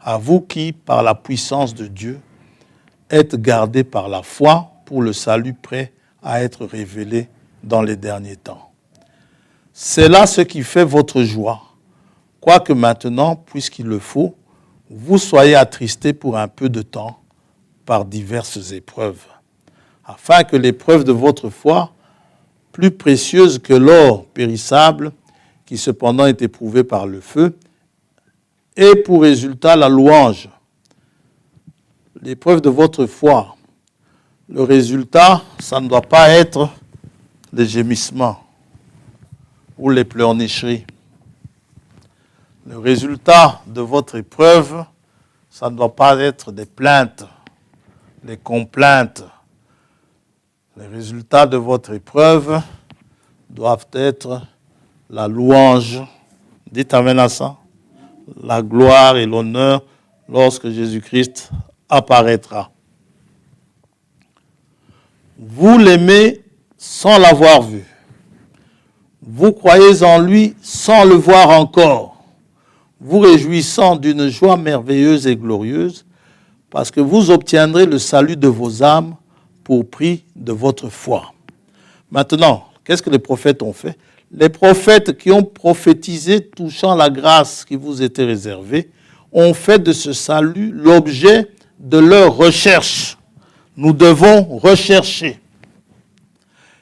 à vous qui, par la puissance de Dieu, êtes gardés par la foi pour le salut prêt à être révélé dans les derniers temps. C'est là ce qui fait votre joie, quoique maintenant, puisqu'il le faut, vous soyez attristés pour un peu de temps par diverses épreuves, afin que l'épreuve de votre foi, plus précieuse que l'or périssable, qui cependant est éprouvé par le feu, ait pour résultat la louange. L'épreuve de votre foi, le résultat, ça ne doit pas être les gémissements ou les pleurnicheries. le résultat de votre épreuve, ça ne doit pas être des plaintes, des complaintes. Les résultats de votre épreuve doivent être la louange. Dites amen à ça. La gloire et l'honneur lorsque Jésus-Christ apparaîtra. Vous l'aimez sans l'avoir vu. Vous croyez en lui sans le voir encore. Vous réjouissant d'une joie merveilleuse et glorieuse, parce que vous obtiendrez le salut de vos âmes pour prix de votre foi. Maintenant, qu'est-ce que les prophètes ont fait? Les prophètes qui ont prophétisé touchant la grâce qui vous était réservée ont fait de ce salut l'objet de leur recherche. Nous devons rechercher.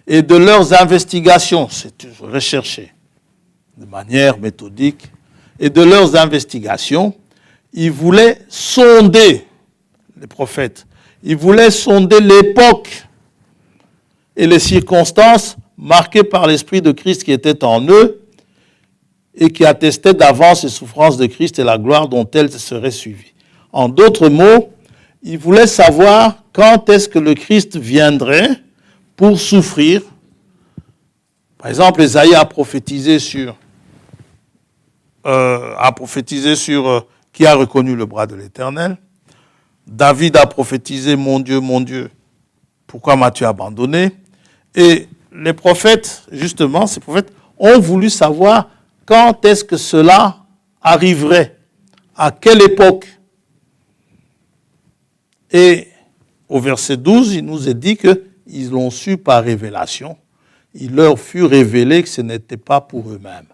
Et de leurs investigations, c'est rechercher de manière méthodique, et de leurs investigations, ils voulaient sonder, les prophètes, ils voulaient sonder l'époque et les circonstances marquées par l'Esprit de Christ qui était en eux et qui attestait d'avance les souffrances de Christ et la gloire dont elles seraient suivies. En d'autres mots, ils voulaient savoir quand est-ce que le Christ viendrait pour souffrir. Par exemple, Ésaïe a prophétisé sur qui a reconnu le bras de l'Éternel. David a prophétisé, mon Dieu, pourquoi m'as-tu abandonné? Et les prophètes, justement, ces prophètes ont voulu savoir quand est-ce que cela arriverait, à quelle époque. Et au verset 12, il nous est dit qu'ils l'ont su par révélation. Il leur fut révélé que ce n'était pas pour eux-mêmes.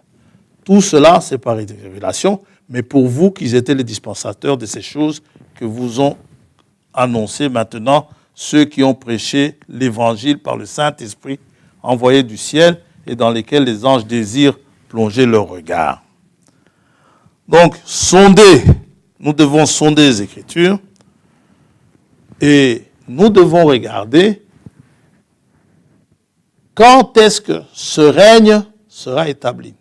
Tout cela, c'est par révélation, mais pour vous qui étiez les dispensateurs de ces choses que vous ont annoncées maintenant, ceux qui ont prêché l'évangile par le Saint-Esprit envoyé du ciel et dans lesquels les anges désirent plonger leur regard. Donc, nous devons sonder les Écritures et nous devons regarder quand est-ce que ce règne sera établi.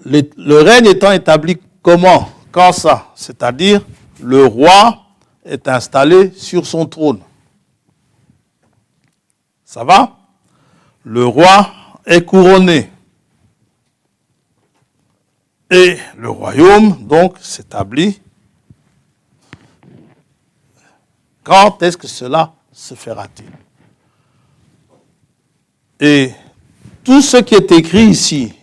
Le règne étant établi comment? Quand ça? C'est-à-dire, le roi est installé sur son trône. Ça va? Le roi est couronné. Et le royaume, donc, s'établit. Quand est-ce que cela se fera-t-il? Et tout ce qui est écrit ici,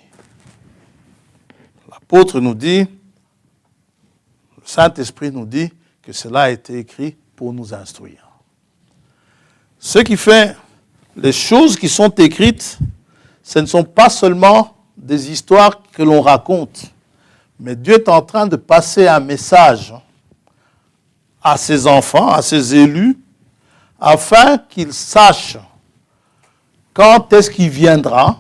l'apôtre nous dit, le Saint-Esprit nous dit que cela a été écrit pour nous instruire. Ce qui fait, les choses qui sont écrites, ce ne sont pas seulement des histoires que l'on raconte, mais Dieu est en train de passer un message à ses enfants, à ses élus, afin qu'ils sachent quand est-ce qu'il viendra,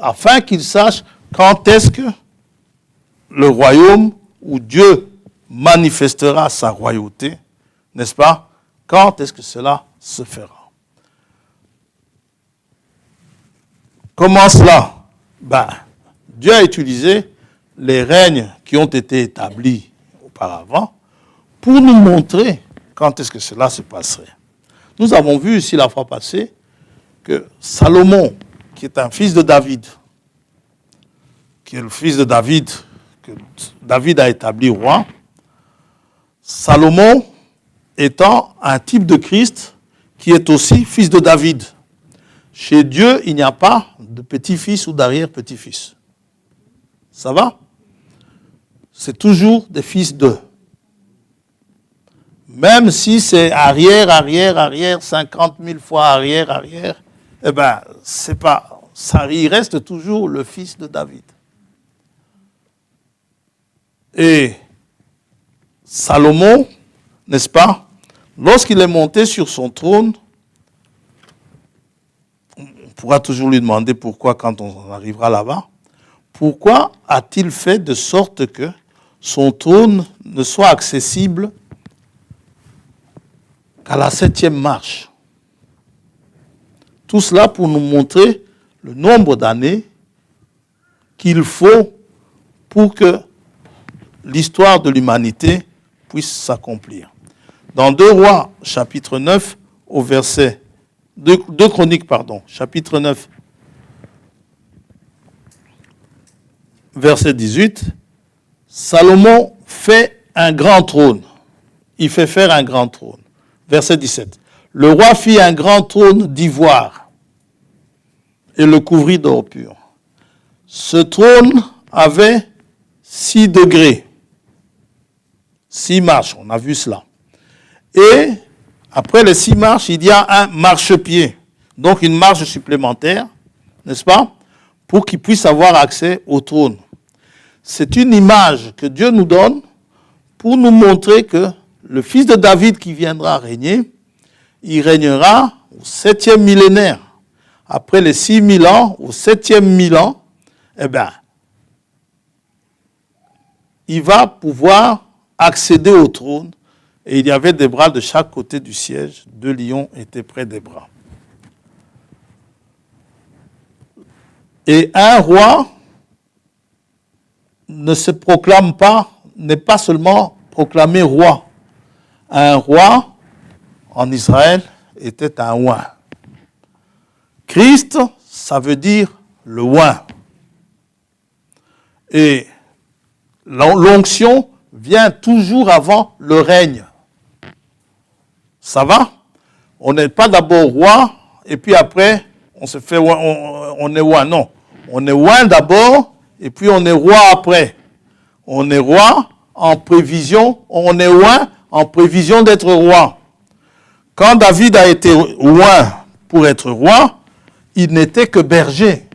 afin qu'ils sachent quand est-ce que le royaume où Dieu manifestera sa royauté, n'est-ce pas? Quand est-ce que cela se fera? Comment cela? Dieu a utilisé les règnes qui ont été établis auparavant pour nous montrer quand est-ce que cela se passerait. Nous avons vu ici la fois passée que Salomon, qui est un fils de David, qui est le fils de David, que David a établi roi, Salomon étant un type de Christ qui est aussi fils de David. Chez Dieu, il n'y a pas de petit-fils ou d'arrière-petit-fils. Ça va? C'est toujours des fils d'eux. Même si c'est arrière, 50 000 fois arrière, c'est pas, ça, il reste toujours le fils de David. Et Salomon, n'est-ce pas, lorsqu'il est monté sur son trône, on pourra toujours lui demander pourquoi quand on arrivera là-bas, pourquoi a-t-il fait de sorte que son trône ne soit accessible qu'à la 7e marche? Tout cela pour nous montrer le nombre d'années qu'il faut pour que l'histoire de l'humanité puisse s'accomplir. Dans 2 Rois, chapitre 9, au verset 2 Chroniques, chapitre 9, verset 18, Salomon fait un grand trône. Il fait faire un grand trône. Verset 17. Le roi fit un grand trône d'ivoire et le couvrit d'or pur. Ce trône avait 6 degrés, 6 marches, on a vu cela. Et après les 6 marches, il y a un marchepied, donc une marche supplémentaire, n'est-ce pas, pour qu'il puisse avoir accès au trône. C'est une image que Dieu nous donne pour nous montrer que le fils de David qui viendra régner, il régnera au 7e millénaire. Après les 6000 ans, au 7e 1000 ans, il va pouvoir accéder au trône. Et il y avait des bras de chaque côté du siège. 2 lions étaient près des bras. Et un roi ne se proclame pas, n'est pas seulement proclamé roi. Un roi, en Israël, était un oint. Christ, ça veut dire le oint. Et l'onction vient toujours avant le règne. Ça va? On n'est pas d'abord roi, et puis après, on se fait on est oint. Non. On est oint d'abord, et puis on est roi après. On est roi en prévision, on est oint en prévision d'être roi. Quand David a été oint pour être roi, il n'était que berger.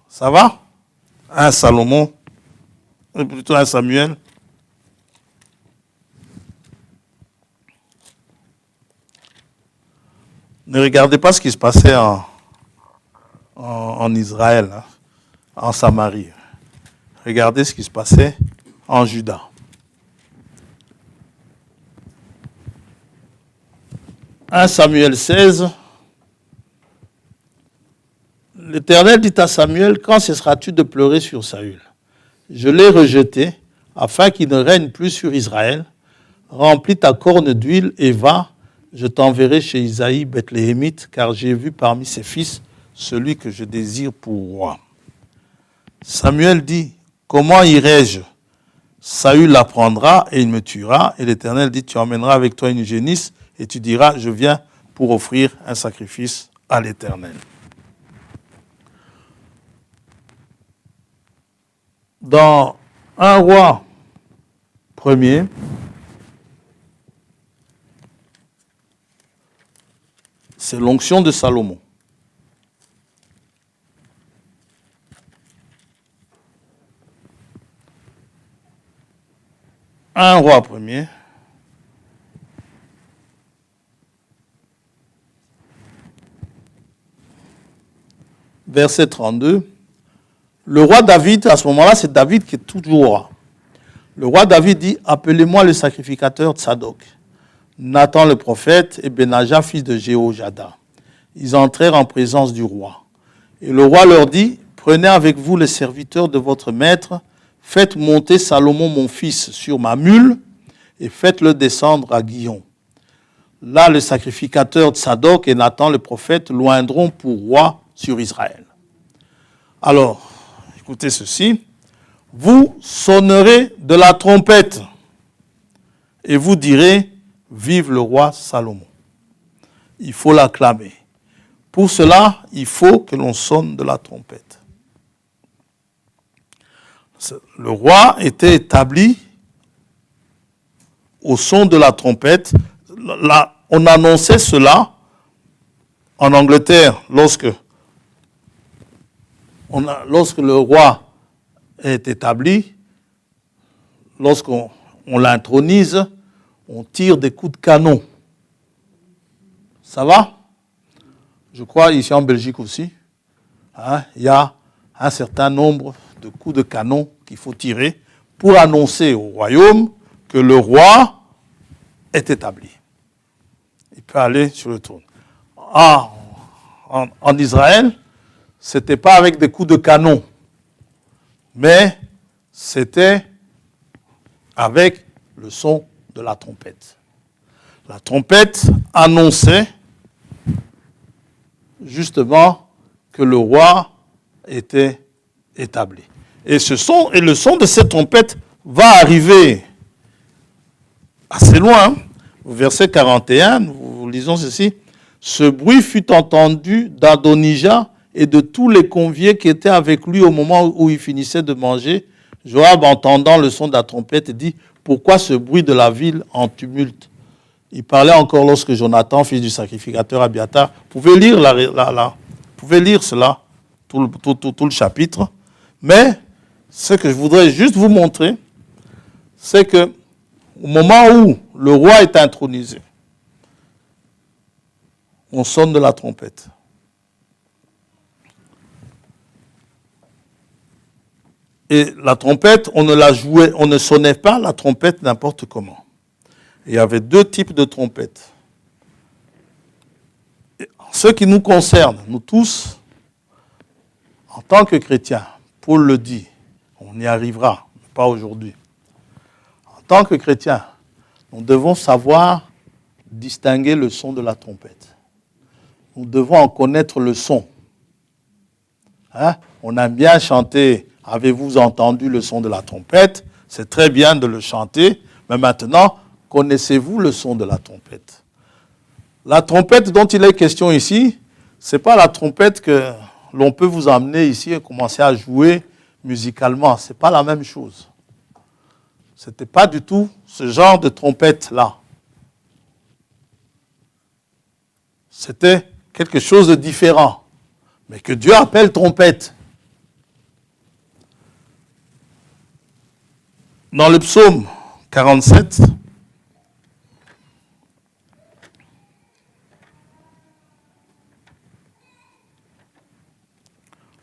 Ça va? Un Salomon, plutôt un Samuel. Ne regardez pas ce qui se passait en Israël, hein, en Samarie. Regardez ce qui se passait en Juda. « 1 Samuel 16, l'Éternel dit à Samuel, « Quand cesseras-tu de pleurer sur Saül? Je l'ai rejeté, afin qu'il ne règne plus sur Israël. Remplis ta corne d'huile et va, je t'enverrai chez Isaïe, Bethléemite, car j'ai vu parmi ses fils celui que je désire pour roi. » Samuel dit, « Comment irai-je? Saül l'apprendra et il me tuera. » Et l'Éternel dit, « Tu emmèneras avec toi une génisse et tu diras, je viens pour offrir un sacrifice à l'Éternel. » Dans 1 Roi 1er, c'est l'onction de Salomon. Un roi premier. Verset 32. Le roi David, à ce moment-là, c'est David qui est toujours roi. Le roi David dit, appelez-moi le sacrificateur Tsadok, Nathan le prophète et Benaja, fils de Jéhojada. Ils entrèrent en présence du roi. Et le roi leur dit, prenez avec vous les serviteurs de votre maître, faites monter Salomon mon fils sur ma mule et faites-le descendre à Guillon. Là, le sacrificateur Tsadok et Nathan le prophète l'oindront pour roi sur Israël. Alors, écoutez ceci, vous sonnerez de la trompette et vous direz, vive le roi Salomon. Il faut l'acclamer. Pour cela, il faut que l'on sonne de la trompette. Le roi était établi au son de la trompette. Là, on annonçait cela en Angleterre lorsque le roi est établi, lorsqu'on l'intronise, on tire des coups de canon. Ça va? Je crois ici en Belgique aussi, hein, il y a un certain nombre de coups de canon qu'il faut tirer pour annoncer au royaume que le roi est établi. Il peut aller sur le trône. En Israël, ce n'était pas avec des coups de canon, mais c'était avec le son de la trompette. La trompette annonçait justement que le roi était établi. Et le son de cette trompette va arriver assez loin. Au verset 41, nous lisons ceci. Ce bruit fut entendu d'Adonijah et de tous les conviés qui étaient avec lui au moment où il finissait de manger. Joab, entendant le son de la trompette, dit « Pourquoi ce bruit de la ville en tumulte ?» Il parlait encore lorsque Jonathan, fils du sacrificateur Abiathar, pouvait lire cela, tout le chapitre. Mais ce que je voudrais juste vous montrer, c'est que au moment où le roi est intronisé, on sonne de la trompette. Et la trompette, on ne sonnait pas la trompette n'importe comment. Il y avait deux types de trompettes. Et en ce qui nous concerne, nous tous, en tant que chrétiens, Paul le dit, on y arrivera, mais pas aujourd'hui. En tant que chrétiens, nous devons savoir distinguer le son de la trompette. Nous devons en connaître le son. On aime bien chanter « Avez-vous entendu le son de la trompette ?» C'est très bien de le chanter, mais maintenant, connaissez-vous le son de la trompette? La trompette dont il est question ici, ce n'est pas la trompette que l'on peut vous emmener ici et commencer à jouer musicalement. Ce n'est pas la même chose. Ce n'était pas du tout ce genre de trompette-là. C'était quelque chose de différent, mais que Dieu appelle trompette. Dans le psaume 47,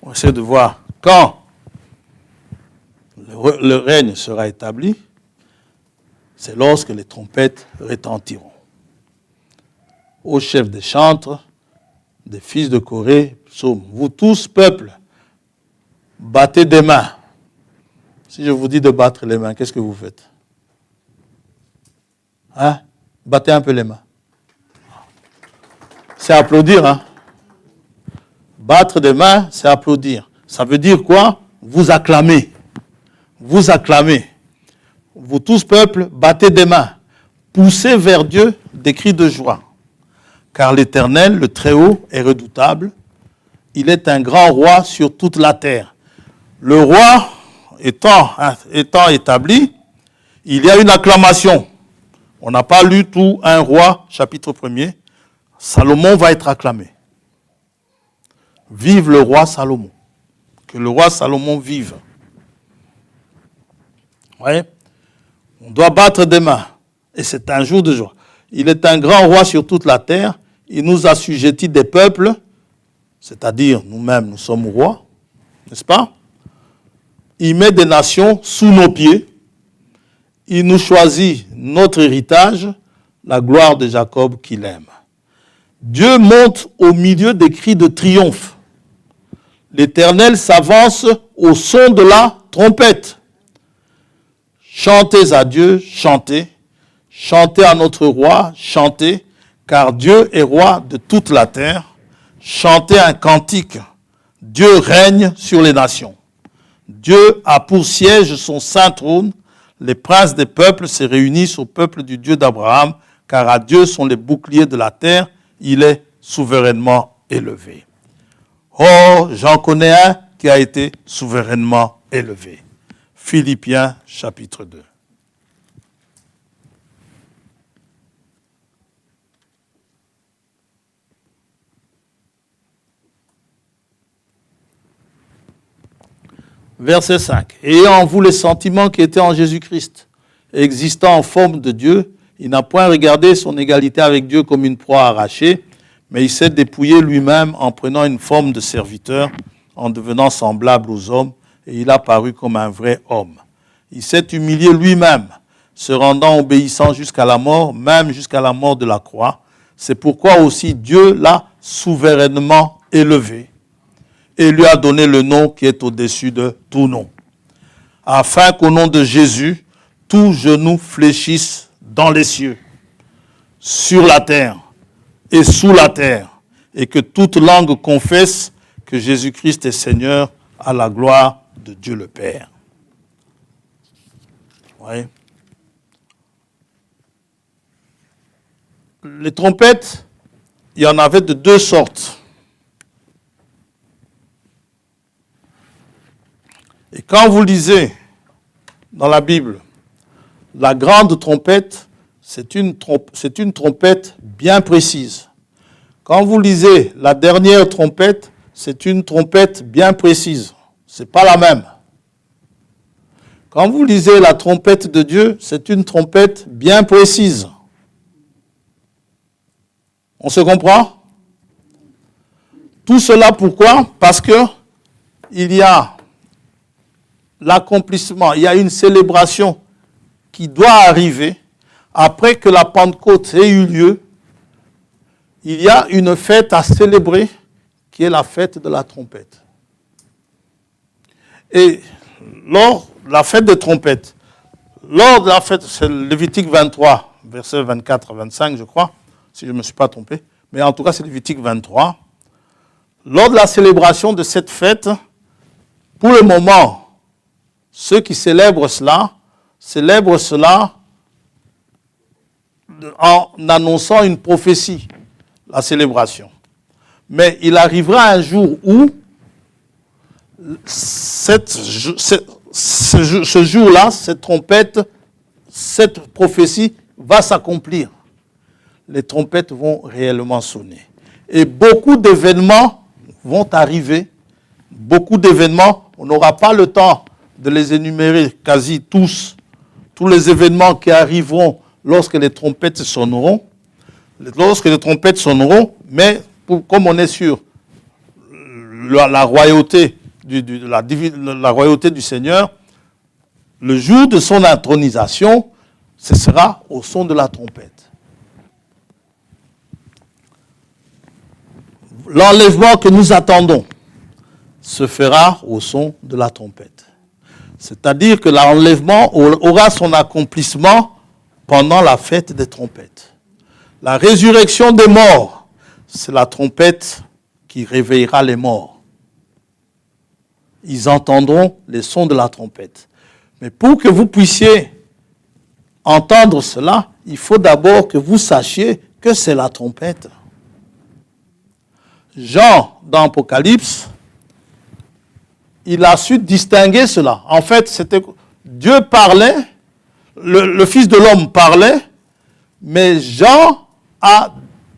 on essaie de voir quand le règne sera établi, c'est lorsque les trompettes retentiront. Ô chef des chantres, des fils de Corée, psaume, vous tous, peuple, battez des mains. Si je vous dis de battre les mains, qu'est-ce que vous faites? Battez un peu les mains. C'est applaudir, hein? Battre des mains, c'est applaudir. Ça veut dire quoi? Vous acclamez. Vous acclamez. Vous tous, peuple, battez des mains. Poussez vers Dieu des cris de joie. Car l'Éternel, le Très-Haut, est redoutable. Il est un grand roi sur toute la terre. Le roi étant établi, il y a une acclamation. On n'a pas lu tout un roi, chapitre 1er. Salomon va être acclamé. Vive le roi Salomon. Que le roi Salomon vive. Ouais. On doit battre des mains. Et c'est un jour de joie. Il est un grand roi sur toute la terre. Il nous assujettit des peuples, c'est-à-dire nous-mêmes, nous sommes rois, n'est-ce pas? Il met des nations sous nos pieds. Il nous choisit notre héritage, la gloire de Jacob qu'il aime. Dieu monte au milieu des cris de triomphe. L'Éternel s'avance au son de la trompette. Chantez à Dieu, chantez. Chantez à notre roi, chantez. Car Dieu est roi de toute la terre. Chantez un cantique. Dieu règne sur les nations. Dieu a pour siège son saint trône. Les princes des peuples se réunissent au peuple du Dieu d'Abraham, car à Dieu sont les boucliers de la terre. Il est souverainement élevé. Oh, j'en connais un qui a été souverainement élevé. Philippiens chapitre 2. Verset 5. Ayant en vous les sentiments qui étaient en Jésus-Christ, existant en forme de Dieu, il n'a point regardé son égalité avec Dieu comme une proie arrachée, mais il s'est dépouillé lui-même en prenant une forme de serviteur, en devenant semblable aux hommes, et il a paru comme un vrai homme. Il s'est humilié lui-même, se rendant obéissant jusqu'à la mort, même jusqu'à la mort de la croix. C'est pourquoi aussi Dieu l'a souverainement élevé et lui a donné le nom qui est au-dessus de tout nom, afin qu'au nom de Jésus, tout genou fléchisse dans les cieux, sur la terre et sous la terre, et que toute langue confesse que Jésus-Christ est Seigneur, à la gloire de Dieu le Père. Oui. Les trompettes, il y en avait de deux sortes. Et quand vous lisez dans la Bible, la grande trompette, c'est une trompette bien précise. Quand vous lisez la dernière trompette, c'est une trompette bien précise. Ce n'est pas la même. Quand vous lisez la trompette de Dieu, c'est une trompette bien précise. On se comprend? Tout cela pourquoi? Parce que il y a l'accomplissement, il y a une célébration qui doit arriver après que la Pentecôte ait eu lieu. Il y a une fête à célébrer qui est la fête de la trompette. Et lors de la fête des trompettes, lors de la fête, c'est Lévitique 23, versets 24 à 25, je crois, si je ne me suis pas trompé, mais en tout cas c'est Lévitique 23. Lors de la célébration de cette fête, pour le moment, ceux qui célèbrent cela en annonçant une prophétie, la célébration. Mais il arrivera un jour où ce jour-là, cette trompette, cette prophétie va s'accomplir. Les trompettes vont réellement sonner. Et beaucoup d'événements vont arriver. Beaucoup d'événements, on n'aura pas le temps de les énumérer quasi tous. Tous les événements qui arriveront lorsque les trompettes sonneront. Lorsque les trompettes sonneront, mais comme on est sur la royauté la royauté du Seigneur, le jour de son intronisation, ce sera au son de la trompette. L'enlèvement que nous attendons se fera au son de la trompette. C'est-à-dire que l'enlèvement aura son accomplissement pendant la fête des trompettes. La résurrection des morts, c'est la trompette qui réveillera les morts. Ils entendront les sons de la trompette. Mais pour que vous puissiez entendre cela, il faut d'abord que vous sachiez que c'est la trompette. Jean, dans Apocalypse, il a su distinguer cela. En fait, Dieu parlait, le Fils de l'homme parlait, mais Jean a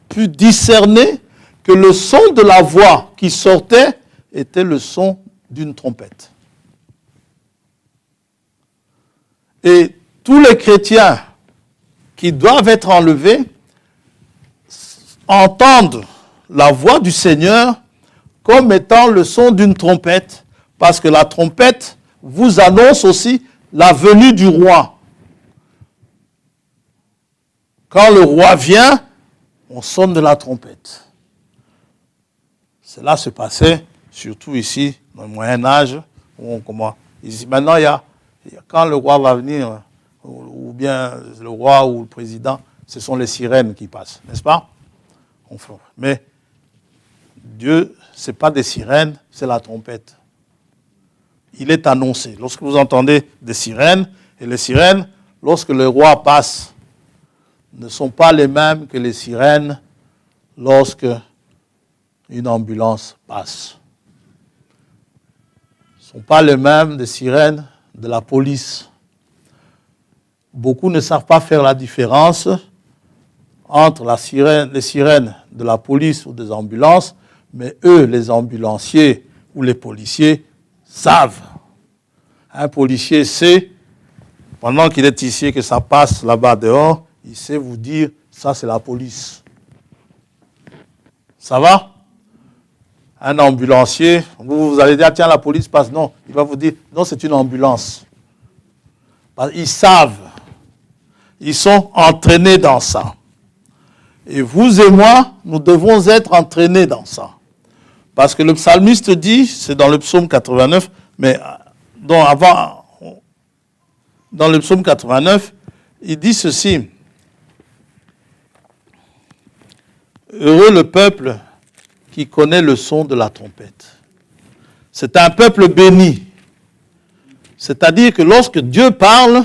pu discerner que le son de la voix qui sortait était le son d'une trompette. Et tous les chrétiens qui doivent être enlevés entendent la voix du Seigneur comme étant le son d'une trompette, parce que la trompette vous annonce aussi la venue du roi. Quand le roi vient, on sonne de la trompette. Cela se passait surtout ici, dans le Moyen-Âge. Ici, maintenant, quand le roi va venir, ou bien le roi ou le président, ce sont les sirènes qui passent, n'est-ce pas? Mais Dieu, ce n'est pas des sirènes, c'est la trompette. Il est annoncé. Lorsque vous entendez des sirènes, et les sirènes, lorsque le roi passe, ne sont pas les mêmes que les sirènes lorsque une ambulance passe. Ce ne sont pas les mêmes des sirènes de la police. Beaucoup ne savent pas faire la différence entre les sirènes de la police ou des ambulances, mais eux, les ambulanciers ou les policiers, savent. Un policier sait, pendant qu'il est ici, que ça passe là-bas dehors, il sait vous dire, ça c'est la police. Ça va? Un ambulancier, vous allez dire, tiens, la police passe. Non, il va vous dire, non, c'est une ambulance. Ils savent. Ils sont entraînés dans ça. Et vous et moi, nous devons être entraînés dans ça. Parce que le psalmiste dit, c'est dans le psaume 89, mais dans le psaume 89, il dit ceci. Heureux le peuple qui connaît le son de la trompette. C'est un peuple béni. C'est-à-dire que lorsque Dieu parle,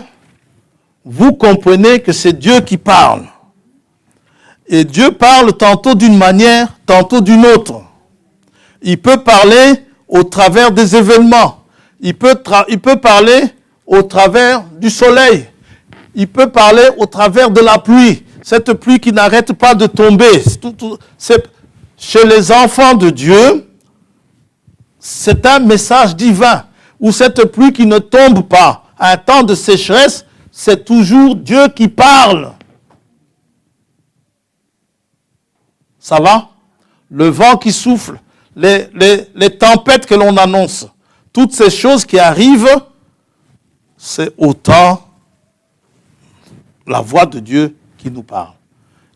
vous comprenez que c'est Dieu qui parle. Et Dieu parle tantôt d'une manière, tantôt d'une autre. Il peut parler au travers des événements. Il peut parler au travers du soleil. Il peut parler au travers de la pluie. Cette pluie qui n'arrête pas de tomber. Chez les enfants de Dieu, c'est un message divin. Ou cette pluie qui ne tombe pas. À un temps de sécheresse, c'est toujours Dieu qui parle. Ça va? Le vent qui souffle, les tempêtes que l'on annonce, toutes ces choses qui arrivent, c'est autant la voix de Dieu qui nous parle.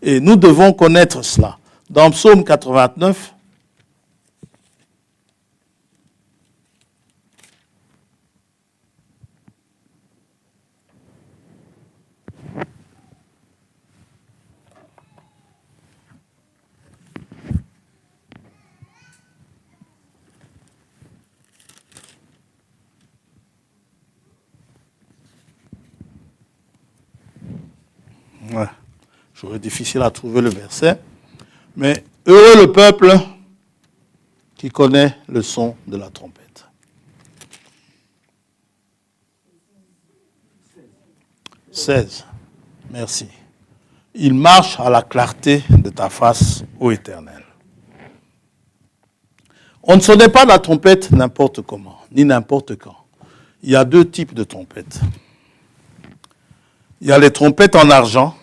Et nous devons connaître cela. Dans Psaume 89, ouais, j'aurais difficile à trouver le verset, mais heureux le peuple qui connaît le son de la trompette. 16. Merci. Il marche à la clarté de ta face, ô Éternel. On ne sonnait pas la trompette n'importe comment, ni n'importe quand. Il y a deux types de trompettes. Il y a les trompettes en argent,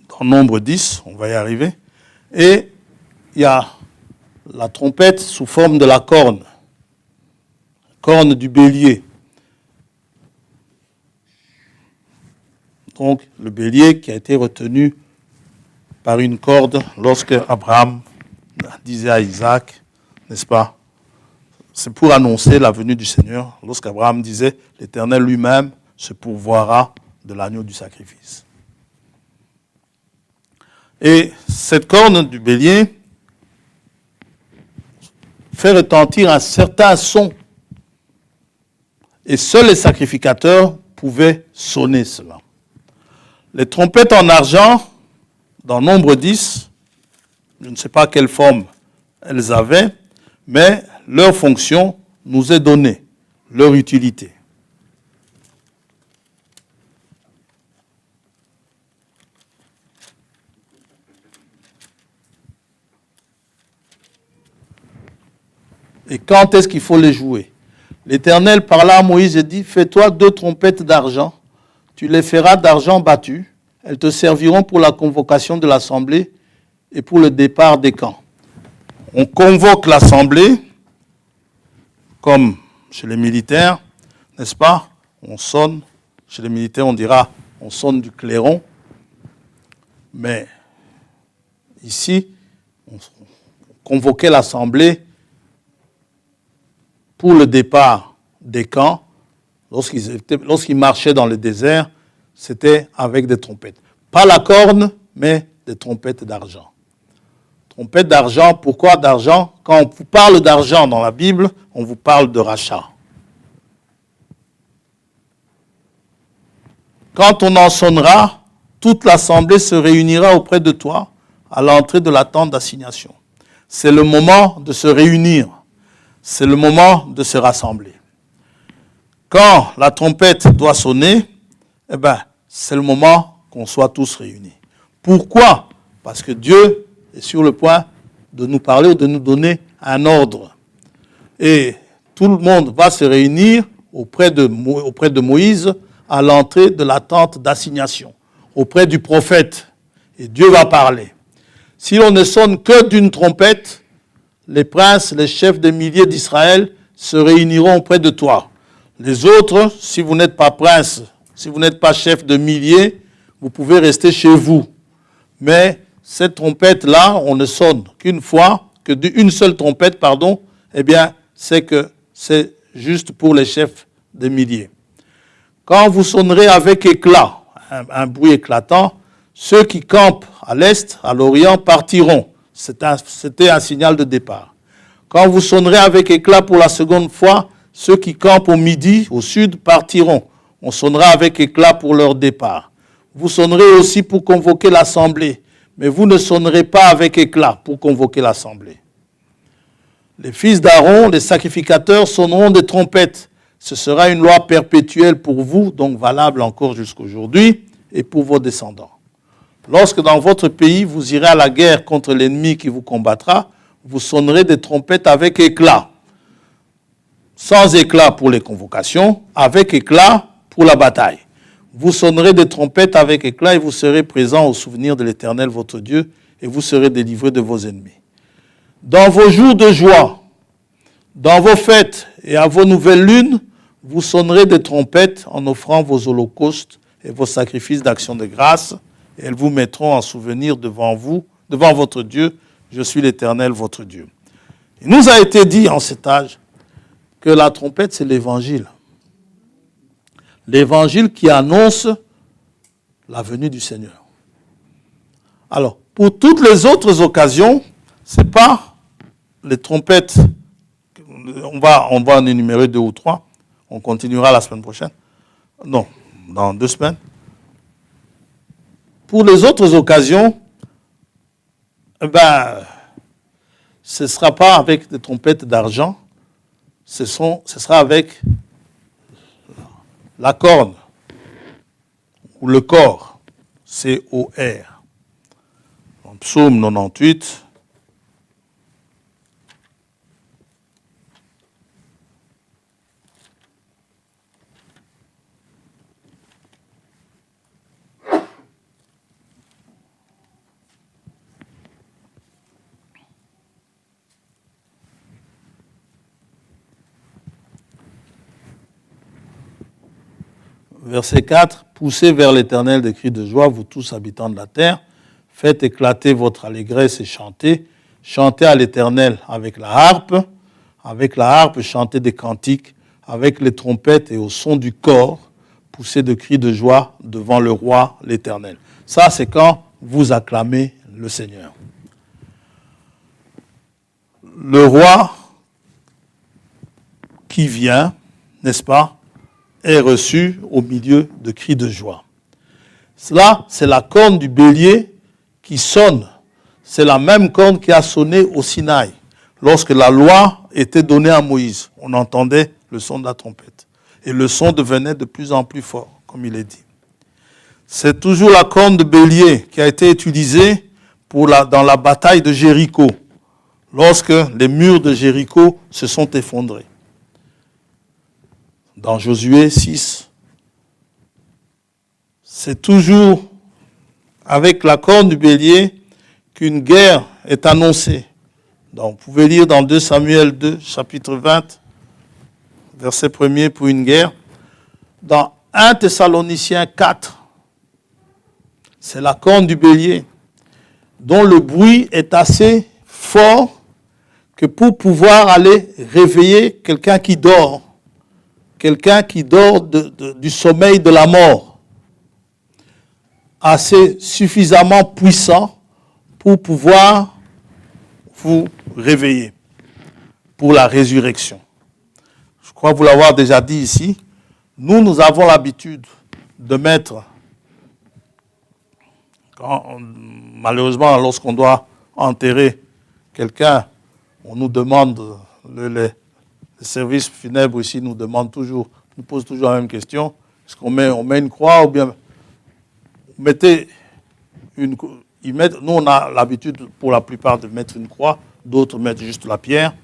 dans nombre 10, on va y arriver, et il y a la trompette sous forme de la corne du bélier. Donc, le bélier qui a été retenu par une corde lorsque Abraham disait à Isaac, n'est-ce pas? C'est pour annoncer la venue du Seigneur. Lorsqu'Abraham disait, l'Éternel lui-même se pourvoira de l'agneau du sacrifice. Et cette corne du bélier fait retentir un certain son. Et seuls les sacrificateurs pouvaient sonner cela. Les trompettes en argent, dans nombre 10, je ne sais pas quelle forme elles avaient, mais leur fonction nous est donnée, leur utilité. Et quand est-ce qu'il faut les jouer? L'Éternel parla à Moïse et dit, fais-toi 2 trompettes d'argent, tu les feras d'argent battu, elles te serviront pour la convocation de l'assemblée et pour le départ des camps. On convoque l'assemblée, comme chez les militaires, n'est-ce pas? On sonne, chez les militaires on dira, on sonne du clairon, mais ici, on convoquait l'assemblée pour le départ des camps. Lorsqu'ils marchaient dans le désert, c'était avec des trompettes. Pas la corne, mais des trompettes d'argent. Trompettes d'argent, pourquoi d'argent? Quand on vous parle d'argent dans la Bible, on vous parle de rachat. Quand on en sonnera, toute l'assemblée se réunira auprès de toi à l'entrée de la tente d'assignation. C'est le moment de se réunir. C'est le moment de se rassembler. Quand la trompette doit sonner, c'est le moment qu'on soit tous réunis. Pourquoi? Parce que Dieu est sur le point de nous parler ou de nous donner un ordre. Et tout le monde va se réunir auprès de Moïse à l'entrée de la tente d'assignation, auprès du prophète. Et Dieu va parler. Si on ne sonne que d'une trompette, les princes, les chefs des milliers d'Israël se réuniront auprès de toi. Les autres, si vous n'êtes pas prince, si vous n'êtes pas chef de milliers, vous pouvez rester chez vous. Mais cette trompette-là, on ne sonne qu'une fois d'une seule trompette, eh bien, c'est que c'est juste pour les chefs de milliers. Quand vous sonnerez avec éclat, un bruit éclatant, ceux qui campent à l'est, à l'orient, partiront. C'était un signal de départ. Quand vous sonnerez avec éclat pour la seconde fois, ceux qui campent au midi, au sud, partiront. On sonnera avec éclat pour leur départ. Vous sonnerez aussi pour convoquer l'assemblée, mais vous ne sonnerez pas avec éclat pour convoquer l'assemblée. Les fils d'Aaron, les sacrificateurs, sonneront des trompettes. Ce sera une loi perpétuelle pour vous, donc valable encore jusqu'aujourd'hui, et pour vos descendants. Lorsque dans votre pays, vous irez à la guerre contre l'ennemi qui vous combattra, vous sonnerez des trompettes avec éclat. Sans éclat pour les convocations, avec éclat pour la bataille. Vous sonnerez des trompettes avec éclat et vous serez présents au souvenir de l'Éternel votre Dieu et vous serez délivrés de vos ennemis. Dans vos jours de joie, dans vos fêtes et à vos nouvelles lunes, vous sonnerez des trompettes en offrant vos holocaustes et vos sacrifices d'action de grâce, et elles vous mettront en souvenir devant vous, devant votre Dieu, je suis l'Éternel votre Dieu. Il nous a été dit en cet âge que la trompette, c'est l'évangile. L'évangile qui annonce la venue du Seigneur. Alors, pour toutes les autres occasions, ce n'est pas les trompettes. On va en énumérer 2 ou 3. On continuera la semaine prochaine. Non, dans 2 semaines. Pour les autres occasions, ce ne sera pas avec des trompettes d'argent, ce sera avec la corne ou le corps, C-O-R. En Psaume 98. Verset 4, « Poussez vers l'Éternel des cris de joie, vous tous habitants de la terre. Faites éclater votre allégresse et chantez. Chantez à l'Éternel avec la harpe. Avec la harpe, chantez des cantiques. Avec les trompettes et au son du cor, poussez de cris de joie devant le roi, l'Éternel. » Ça, c'est quand vous acclamez le Seigneur. Le roi qui vient, n'est-ce pas, est reçu au milieu de cris de joie. Cela, c'est la corne du bélier qui sonne. C'est la même corne qui a sonné au Sinaï. Lorsque la loi était donnée à Moïse, on entendait le son de la trompette. Et le son devenait de plus en plus fort, comme il est dit. C'est toujours la corne de bélier qui a été utilisée dans la bataille de Jéricho, lorsque les murs de Jéricho se sont effondrés. Dans Josué 6, c'est toujours avec la corne du bélier qu'une guerre est annoncée. Donc, vous pouvez lire dans 2 Samuel 2, chapitre 20, verset 1er pour une guerre. Dans 1 Thessaloniciens 4, c'est la corne du bélier dont le bruit est assez fort que pour pouvoir aller réveiller quelqu'un qui dort du sommeil de la mort, assez suffisamment puissant pour pouvoir vous réveiller pour la résurrection. Je crois vous l'avoir déjà dit ici, nous avons l'habitude de mettre, malheureusement lorsqu'on doit enterrer quelqu'un, on nous demande, les services funèbres ici nous posent toujours la même question. Est-ce qu'on met une croix ou bien mettez une croix? Nous, on a l'habitude pour la plupart de mettre une croix, d'autres mettent juste la pierre.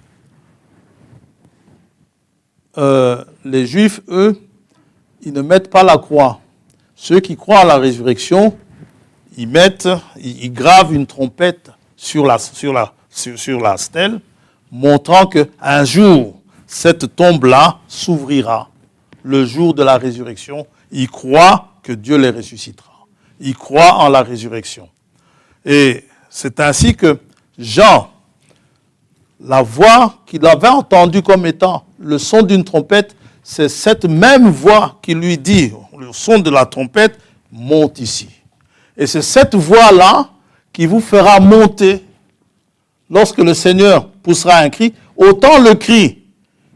Les Juifs, eux, ils ne mettent pas la croix. Ceux qui croient à la résurrection, ils gravent une trompette sur la stèle, montrant qu'un jour, cette tombe-là s'ouvrira. Le jour de la résurrection, ils croient que Dieu les ressuscitera. Ils croient en la résurrection. Et c'est ainsi que Jean, la voix qu'il avait entendue comme étant le son d'une trompette, c'est cette même voix qui lui dit, le son de la trompette, monte ici. Et c'est cette voix-là qui vous fera monter lorsque le Seigneur poussera un cri, autant le cri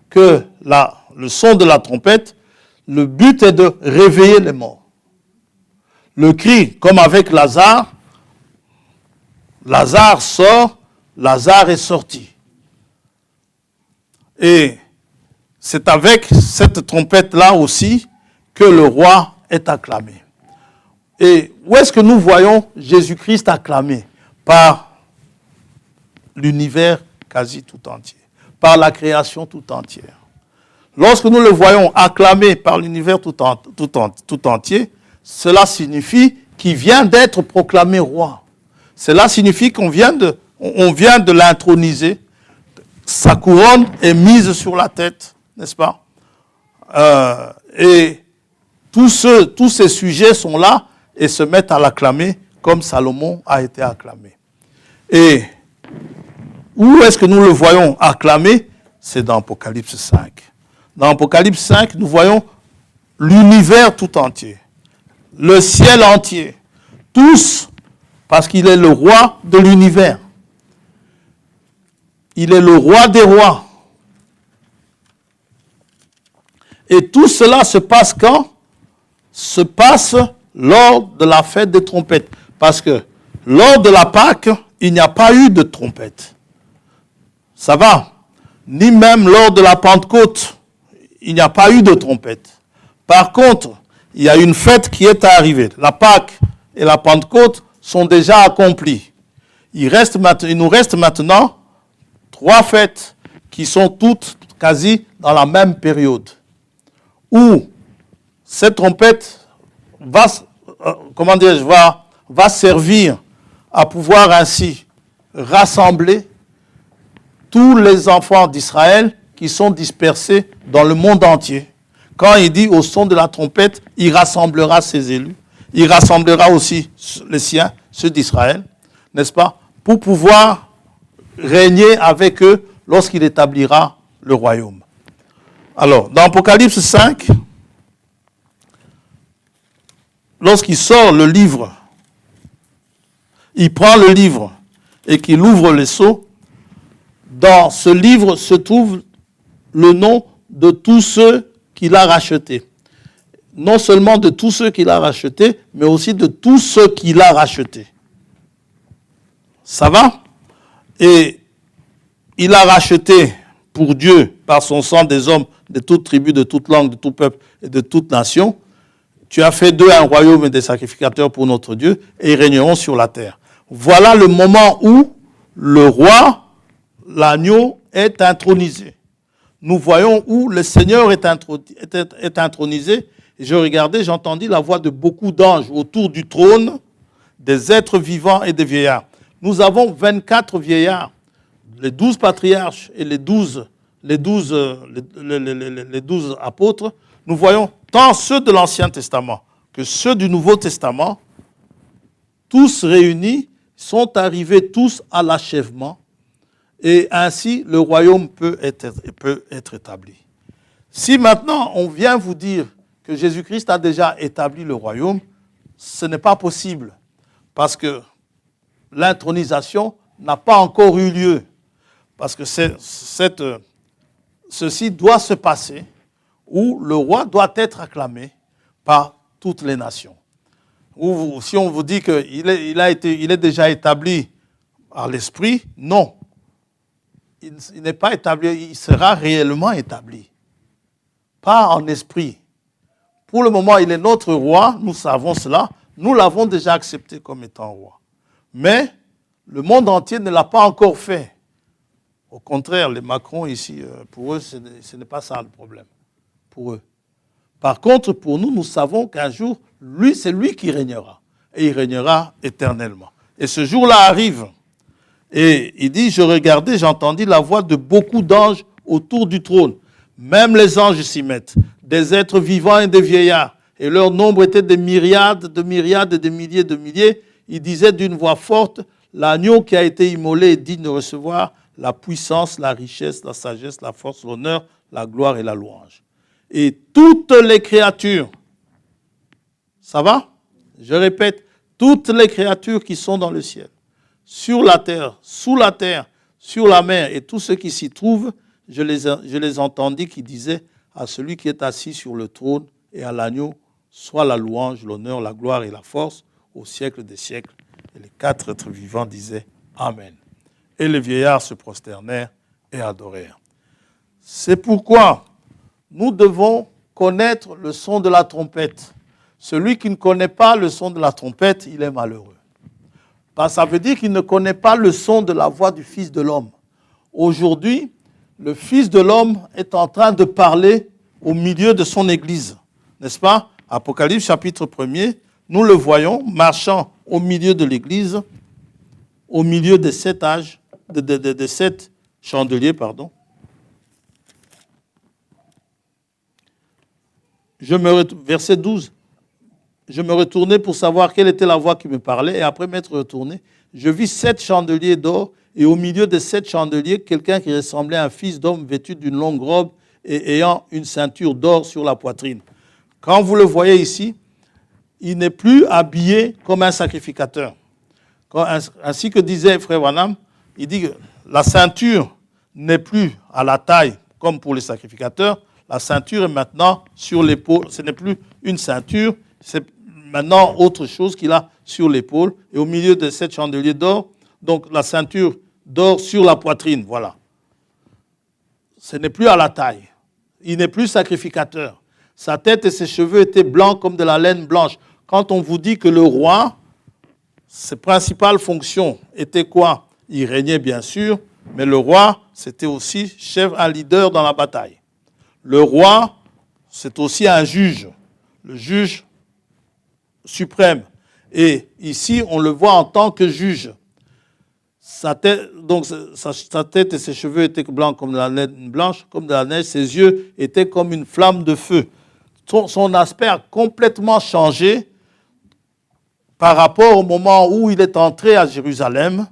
que le son de la trompette, le but est de réveiller les morts. Le cri, comme avec Lazare, Lazare sort, Lazare est sorti. Et c'est avec cette trompette-là aussi que le roi est acclamé. Et où est-ce que nous voyons Jésus-Christ acclamé? Par l'univers quasi tout entier, par la création tout entière. Lorsque nous le voyons acclamé par l'univers tout entier, cela signifie qu'il vient d'être proclamé roi. Cela signifie qu'on vient de l'introniser. Sa couronne est mise sur la tête, n'est-ce pas? Et tous ces sujets sont là et se mettent à l'acclamer comme Salomon a été acclamé. Et où est-ce que nous le voyons acclamé? C'est dans Apocalypse 5. Dans Apocalypse 5, nous voyons l'univers tout entier, le ciel entier, tous, parce qu'il est le roi de l'univers. Il est le roi des rois. Et tout cela se passe quand? Se passe lors de la fête des trompettes. Parce que lors de la Pâque, il n'y a pas eu de trompette. Ça va? Ni même lors de la Pentecôte, il n'y a pas eu de trompette. Par contre, il y a une fête qui est arrivée. La Pâque et la Pentecôte sont déjà accomplies. Il nous reste maintenant 3 fêtes qui sont toutes quasi dans la même période. Où cette trompette va servir à pouvoir ainsi rassembler tous les enfants d'Israël qui sont dispersés dans le monde entier. Quand il dit au son de la trompette, il rassemblera ses élus. Il rassemblera aussi les siens, ceux d'Israël, n'est-ce pas, pour pouvoir régner avec eux lorsqu'il établira le royaume. Alors, dans Apocalypse 5, lorsqu'il sort le livre, il prend le livre et qu'il ouvre les sceaux, dans ce livre se trouve le nom de tous ceux qu'il a rachetés. Non seulement de tous ceux qu'il a rachetés, mais aussi de tous ceux qu'il a rachetés. Ça va? Et il a racheté pour Dieu, par son sang, des hommes de toute tribu, de toute langue, de tout peuple et de toute nation. Tu as fait d'eux un royaume et des sacrificateurs pour notre Dieu, et ils régneront sur la terre. Voilà le moment où le roi, l'agneau, est intronisé. Nous voyons où le Seigneur est intronisé. Et je regardais, j'entendis la voix de beaucoup d'anges autour du trône, des êtres vivants et des vieillards. Nous avons 24 vieillards, les 12 patriarches et les 12 apôtres. Nous voyons tant ceux de l'Ancien Testament que ceux du Nouveau Testament, tous réunis, sont arrivés tous à l'achèvement. Et ainsi, le royaume peut être établi. Si maintenant, on vient vous dire que Jésus-Christ a déjà établi le royaume, ce n'est pas possible. Parce que l'intronisation n'a pas encore eu lieu. Parce que ceci doit se passer où le roi doit être acclamé par toutes les nations. Ou si on vous dit qu'il est déjà établi par l'esprit, non. Il n'est pas établi, il sera réellement établi. Pas en esprit. Pour le moment, il est notre roi, nous savons cela, nous l'avons déjà accepté comme étant roi. Mais le monde entier ne l'a pas encore fait. Au contraire, les Macron ici, pour eux, ce n'est pas ça le problème. Pour eux. Par contre, pour nous, nous savons qu'un jour, c'est lui qui régnera. Et il régnera éternellement. Et ce jour-là arrive. Et il dit, je regardais, j'entendis la voix de beaucoup d'anges autour du trône. Même les anges s'y mettent. Des êtres vivants et des vieillards. Et leur nombre était des myriades, de myriades et des milliers de milliers. Ils disaient d'une voix forte, l'agneau qui a été immolé est digne de recevoir la puissance, la richesse, la sagesse, la force, l'honneur, la gloire et la louange. Et toutes les créatures, ça va? Je répète, toutes les créatures qui sont dans le ciel, sur la terre, sous la terre, sur la mer et tous ceux qui s'y trouvent, je les entendis qui disaient à celui qui est assis sur le trône et à l'agneau, soit la louange, l'honneur, la gloire et la force au siècle des siècles. Et les 4 êtres vivants disaient Amen. Et les vieillards se prosternèrent et adorèrent. C'est pourquoi nous devons connaître le son de la trompette. Celui qui ne connaît pas le son de la trompette, il est malheureux. Ça veut dire qu'il ne connaît pas le son de la voix du Fils de l'homme. Aujourd'hui, le Fils de l'homme est en train de parler au milieu de son Église. N'est-ce pas? Apocalypse chapitre 1er, nous le voyons marchant au milieu de l'Église, au milieu des 7 âges, des 7 chandeliers, pardon. Verset 12. Je me retournai pour savoir quelle était la voix qui me parlait, et après m'être retourné, je vis 7 chandeliers d'or, et au milieu de 7 chandeliers, quelqu'un qui ressemblait à un fils d'homme vêtu d'une longue robe et ayant une ceinture d'or sur la poitrine. Quand vous le voyez ici, il n'est plus habillé comme un sacrificateur. Ainsi que disait Frère Branham, il dit que la ceinture n'est plus à la taille comme pour les sacrificateurs, la ceinture est maintenant sur l'épaule, ce n'est plus une ceinture, c'est maintenant autre chose qu'il a sur l'épaule, et au milieu de 7 chandeliers d'or, donc la ceinture d'or sur la poitrine, voilà. Ce n'est plus à la taille, il n'est plus sacrificateur. Sa tête et ses cheveux étaient blancs comme de la laine blanche. Quand on vous dit que le roi, ses principales fonctions étaient quoi? Il régnait bien sûr, mais le roi, c'était aussi chef, un leader dans la bataille. Le roi, c'est aussi un juge, le juge suprême. Et ici, on le voit en tant que juge. Sa tête et ses cheveux étaient blancs comme de la laine blanche, comme de la neige. Ses yeux étaient comme une flamme de feu. Son aspect a complètement changé par rapport au moment où il est entré à Jérusalem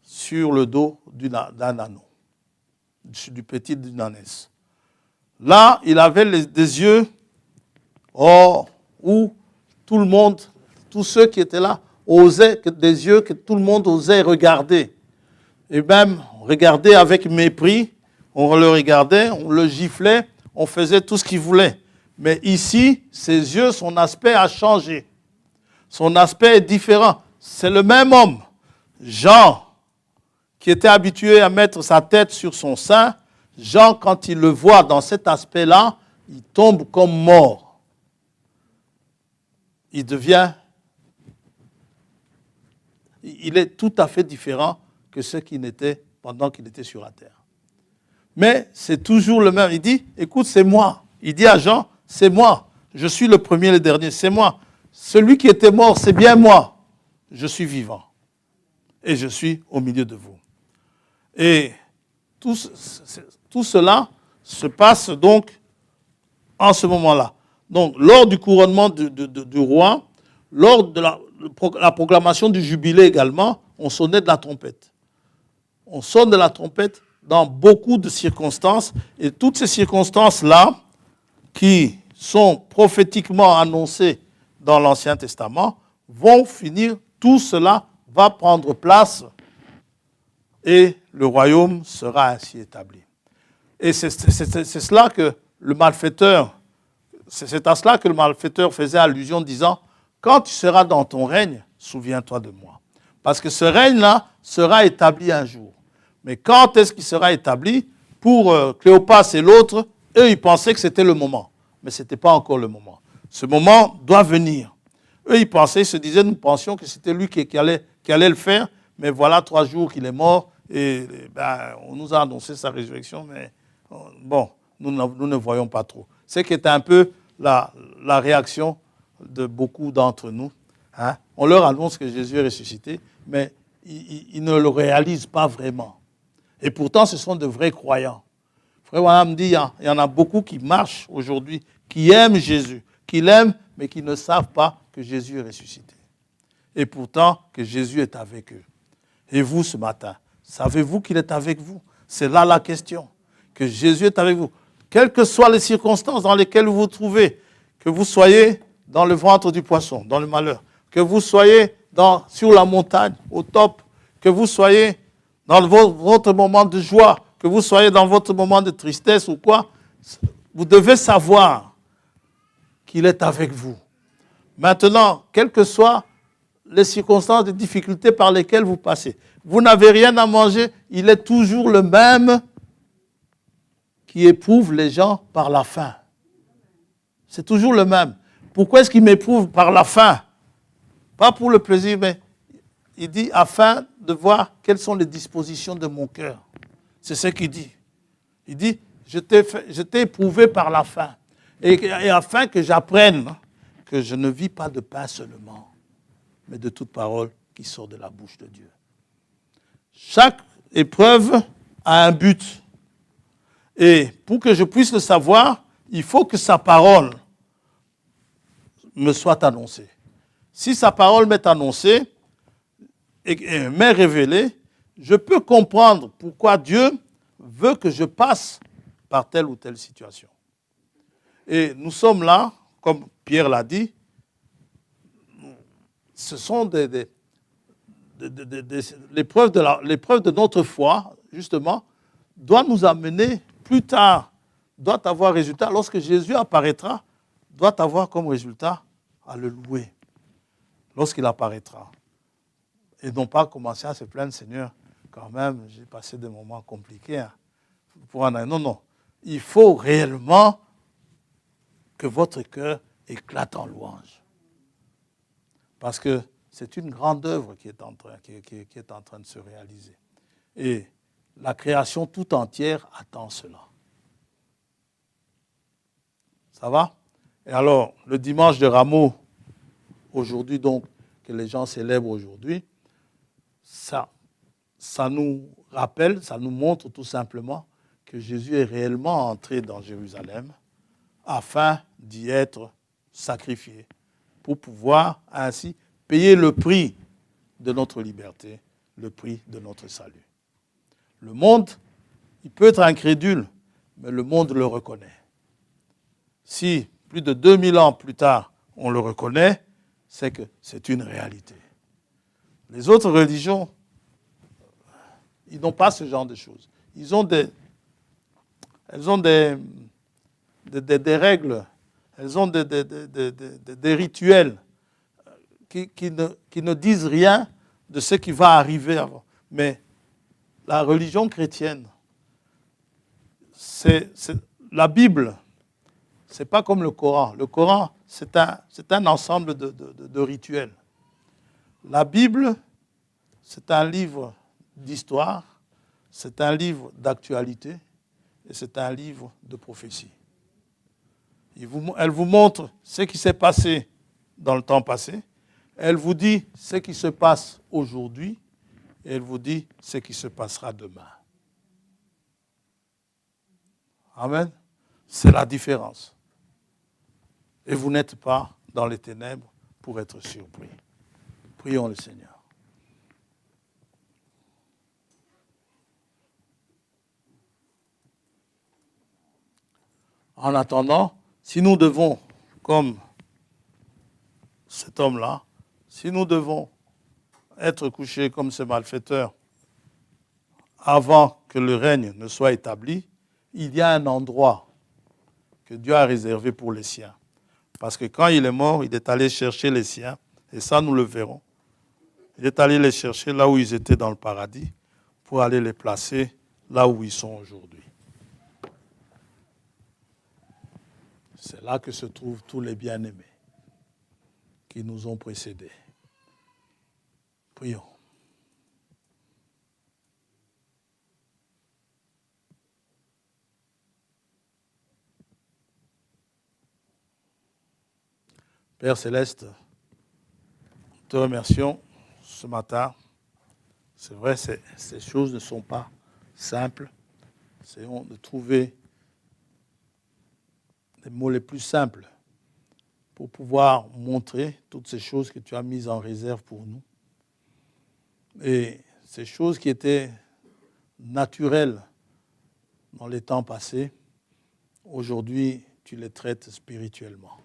sur le dos d'un anneau, du petit d'une ânesse. Là, il avait des yeux où tout le monde, tous ceux qui étaient là, osaient, des yeux que tout le monde osait regarder. Et même regarder avec mépris, on le regardait, on le giflait, on faisait tout ce qu'il voulait. Mais ici, ses yeux, son aspect a changé. Son aspect est différent. C'est le même homme, Jean, qui était habitué à mettre sa tête sur son sein. Jean, quand il le voit dans cet aspect-là, il tombe comme mort. Il est tout à fait différent que ce qu'il était pendant qu'il était sur la terre. Mais c'est toujours le même. Il dit, écoute, c'est moi. Il dit à Jean, c'est moi. Je suis le premier et le dernier, c'est moi. Celui qui était mort, c'est bien moi. Je suis vivant. Et je suis au milieu de vous. Et tout cela se passe donc en ce moment-là. Donc, lors du couronnement du roi, lors de la proclamation du jubilé également, on sonnait de la trompette. On sonne de la trompette dans beaucoup de circonstances. Et toutes ces circonstances-là, qui sont prophétiquement annoncées dans l'Ancien Testament, vont finir, tout cela va prendre place et le royaume sera ainsi établi. Et c'est cela que le malfaiteur, c'est à cela que le malfaiteur faisait allusion, disant, quand tu seras dans ton règne, souviens-toi de moi. Parce que ce règne-là sera établi un jour. Mais quand est-ce qu'il sera établi? Pour Cléopas et l'autre, eux, ils pensaient que c'était le moment. Mais ce n'était pas encore le moment. Ce moment doit venir. Eux, ils pensaient, ils se disaient, nous pensions que c'était lui qui allait le faire. Mais voilà 3 jours qu'il est mort. Et on nous a annoncé sa résurrection. Mais bon, nous ne voyons pas trop. C'est qui était un peu la réaction de beaucoup d'entre nous. Hein? On leur annonce que Jésus est ressuscité, mais ils ne le réalisent pas vraiment. Et pourtant, ce sont de vrais croyants. Frère Branham dit, il y en a beaucoup qui marchent aujourd'hui, qui aiment Jésus, qui l'aiment, mais qui ne savent pas que Jésus est ressuscité. Et pourtant, que Jésus est avec eux. Et vous, ce matin, Savez-vous qu'il est avec vous? C'est là la question. Que Jésus est avec vous. Quelles que soient les circonstances dans lesquelles vous vous trouvez, que vous soyez dans le ventre du poisson, dans le malheur, que vous soyez sur la montagne, au top, que vous soyez dans votre moment de joie, que vous soyez dans votre moment de tristesse ou quoi, vous devez savoir qu'il est avec vous. Maintenant, quelles que soient les circonstances de difficultés par lesquelles vous passez, vous n'avez rien à manger, il est toujours le même qui éprouve les gens par la faim. C'est toujours le même. Pourquoi est-ce qu'il m'éprouve par la faim? Pas pour le plaisir, mais il dit afin de voir quelles sont les dispositions de mon cœur. C'est ce qu'il dit. Il dit, je t'ai éprouvé par la faim. Et afin que j'apprenne que je ne vis pas de pain seulement, mais de toute parole qui sort de la bouche de Dieu. Chaque épreuve a un but. Et pour que je puisse le savoir, il faut que sa parole me soit annoncée. Si sa parole m'est annoncée et m'est révélée, je peux comprendre pourquoi Dieu veut que je passe par telle ou telle situation. Et nous sommes là, comme Pierre l'a dit, ce sont l'épreuve de notre foi, justement, doit nous amener plus tard, doit avoir résultat, lorsque Jésus apparaîtra, doit avoir comme résultat à le louer, lorsqu'il apparaîtra. Et non pas commencer à se plaindre, Seigneur, quand même, j'ai passé des moments compliqués. Hein, non. Il faut réellement que votre cœur éclate en louange. Parce que c'est une grande œuvre qui est en train de se réaliser. Et la création tout entière attend cela. Ça va? Et alors, le dimanche de Rameaux, aujourd'hui donc, que les gens célèbrent aujourd'hui, ça nous rappelle, ça nous montre tout simplement que Jésus est réellement entré dans Jérusalem afin d'y être sacrifié pour pouvoir ainsi payer le prix de notre liberté, le prix de notre salut. Le monde, il peut être incrédule, mais le monde le reconnaît. Si plus de 2000 ans plus tard, on le reconnaît, c'est que c'est une réalité. Les autres religions, ils n'ont pas ce genre de choses. Elles ont des règles, elles ont des rituels qui ne disent rien de ce qui va arriver avant. Mais la religion chrétienne, la Bible, ce n'est pas comme le Coran. Le Coran, c'est un ensemble de rituels. La Bible, c'est un livre d'histoire, c'est un livre d'actualité et c'est un livre de prophétie. Elle vous montre ce qui s'est passé dans le temps passé, elle vous dit ce qui se passe aujourd'hui et elle vous dit ce qui se passera demain. Amen. C'est la différence. Et vous n'êtes pas dans les ténèbres pour être surpris. Prions le Seigneur. En attendant, si nous devons, comme cet homme-là, si nous devons être couchés comme ce malfaiteur avant que le règne ne soit établi, il y a un endroit que Dieu a réservé pour les siens. Parce que quand il est mort, il est allé chercher les siens, et ça nous le verrons. Il est allé les chercher là où ils étaient dans le paradis, pour aller les placer là où ils sont aujourd'hui. C'est là que se trouvent tous les bien-aimés qui nous ont précédés. Prions. Père Céleste, nous te remercions ce matin. C'est vrai, ces choses ne sont pas simples. Essayons de trouver les mots les plus simples pour pouvoir montrer toutes ces choses que tu as mises en réserve pour nous. Et ces choses qui étaient naturels dans les temps passés, aujourd'hui, tu les traites spirituellement.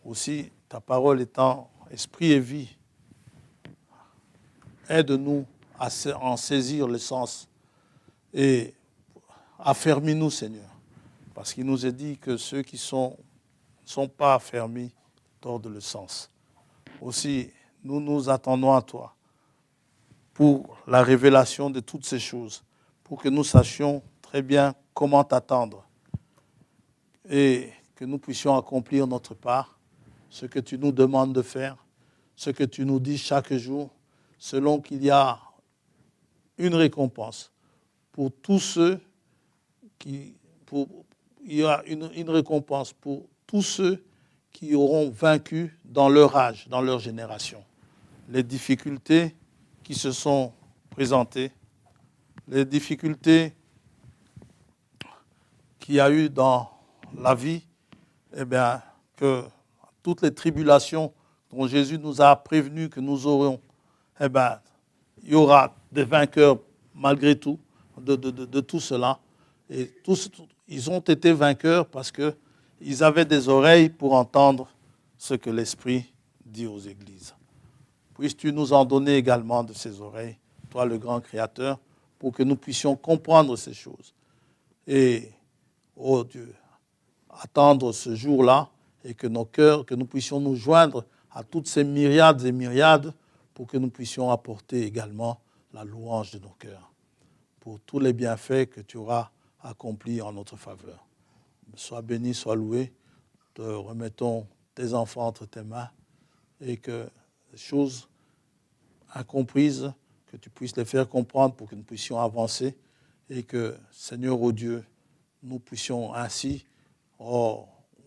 Aussi, ta parole étant esprit et vie, aide-nous à en saisir le sens et affermis-nous, Seigneur. Parce qu'il nous est dit que ceux qui ne sont pas affermis tordent le sens. Aussi, nous nous attendons à toi pour la révélation de toutes ces choses, pour que nous sachions très bien comment t'attendre et que nous puissions accomplir notre part, ce que tu nous demandes de faire, ce que tu nous dis chaque jour, selon qu'il y a une récompense pour tous ceux il y a une récompense pour tous ceux qui auront vaincu dans leur âge, dans leur génération. Les difficultés qui se sont présentées, les difficultés qu'il y a eu dans la vie, eh bien, que toutes les tribulations dont Jésus nous a prévenus que nous aurions, eh bien, il y aura des vainqueurs malgré tout de tout cela. Et tous, ils ont été vainqueurs parce qu'ils avaient des oreilles pour entendre ce que l'Esprit dit aux églises. Puisses-tu nous en donner également de ces oreilles, toi le grand Créateur, pour que nous puissions comprendre ces choses. Et, oh Dieu, attendre ce jour-là et que nos cœurs, que nous puissions nous joindre à toutes ces myriades et myriades pour que nous puissions apporter également la louange de nos cœurs pour tous les bienfaits que tu auras accomplis en notre faveur. Sois béni, sois loué. Te remettons tes enfants entre tes mains et que les choses incomprises, que tu puisses les faire comprendre pour que nous puissions avancer et que, Seigneur, ô Dieu, nous puissions ainsi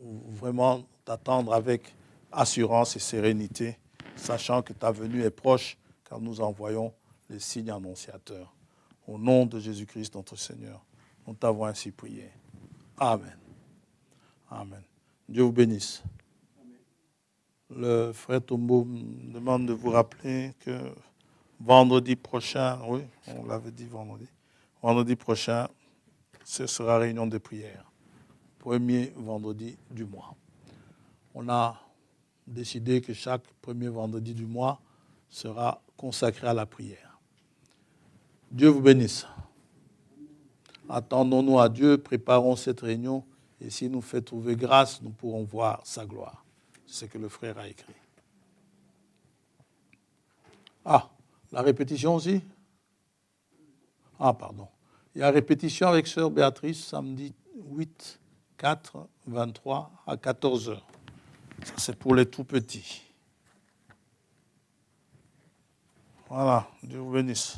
vraiment t'attendre avec assurance et sérénité, sachant que ta venue est proche, car nous envoyons les signes annonciateurs. Au nom de Jésus-Christ, notre Seigneur, nous t'avons ainsi prié. Amen. Amen. Dieu vous bénisse. Le frère Tombo me demande de vous rappeler que vendredi prochain, oui, on l'avait dit vendredi prochain, ce sera réunion de prière. Premier vendredi du mois. On a décidé que chaque premier vendredi du mois sera consacré à la prière. Dieu vous bénisse. Attendons-nous à Dieu, préparons cette réunion et s'il nous fait trouver grâce, nous pourrons voir sa gloire. C'est ce que le frère a écrit. Ah, la répétition aussi? Ah, pardon. Il y a répétition avec sœur Béatrice samedi 8, 4, 23 à 14 heures. Ça, c'est pour les tout petits. Voilà, Dieu vous bénisse.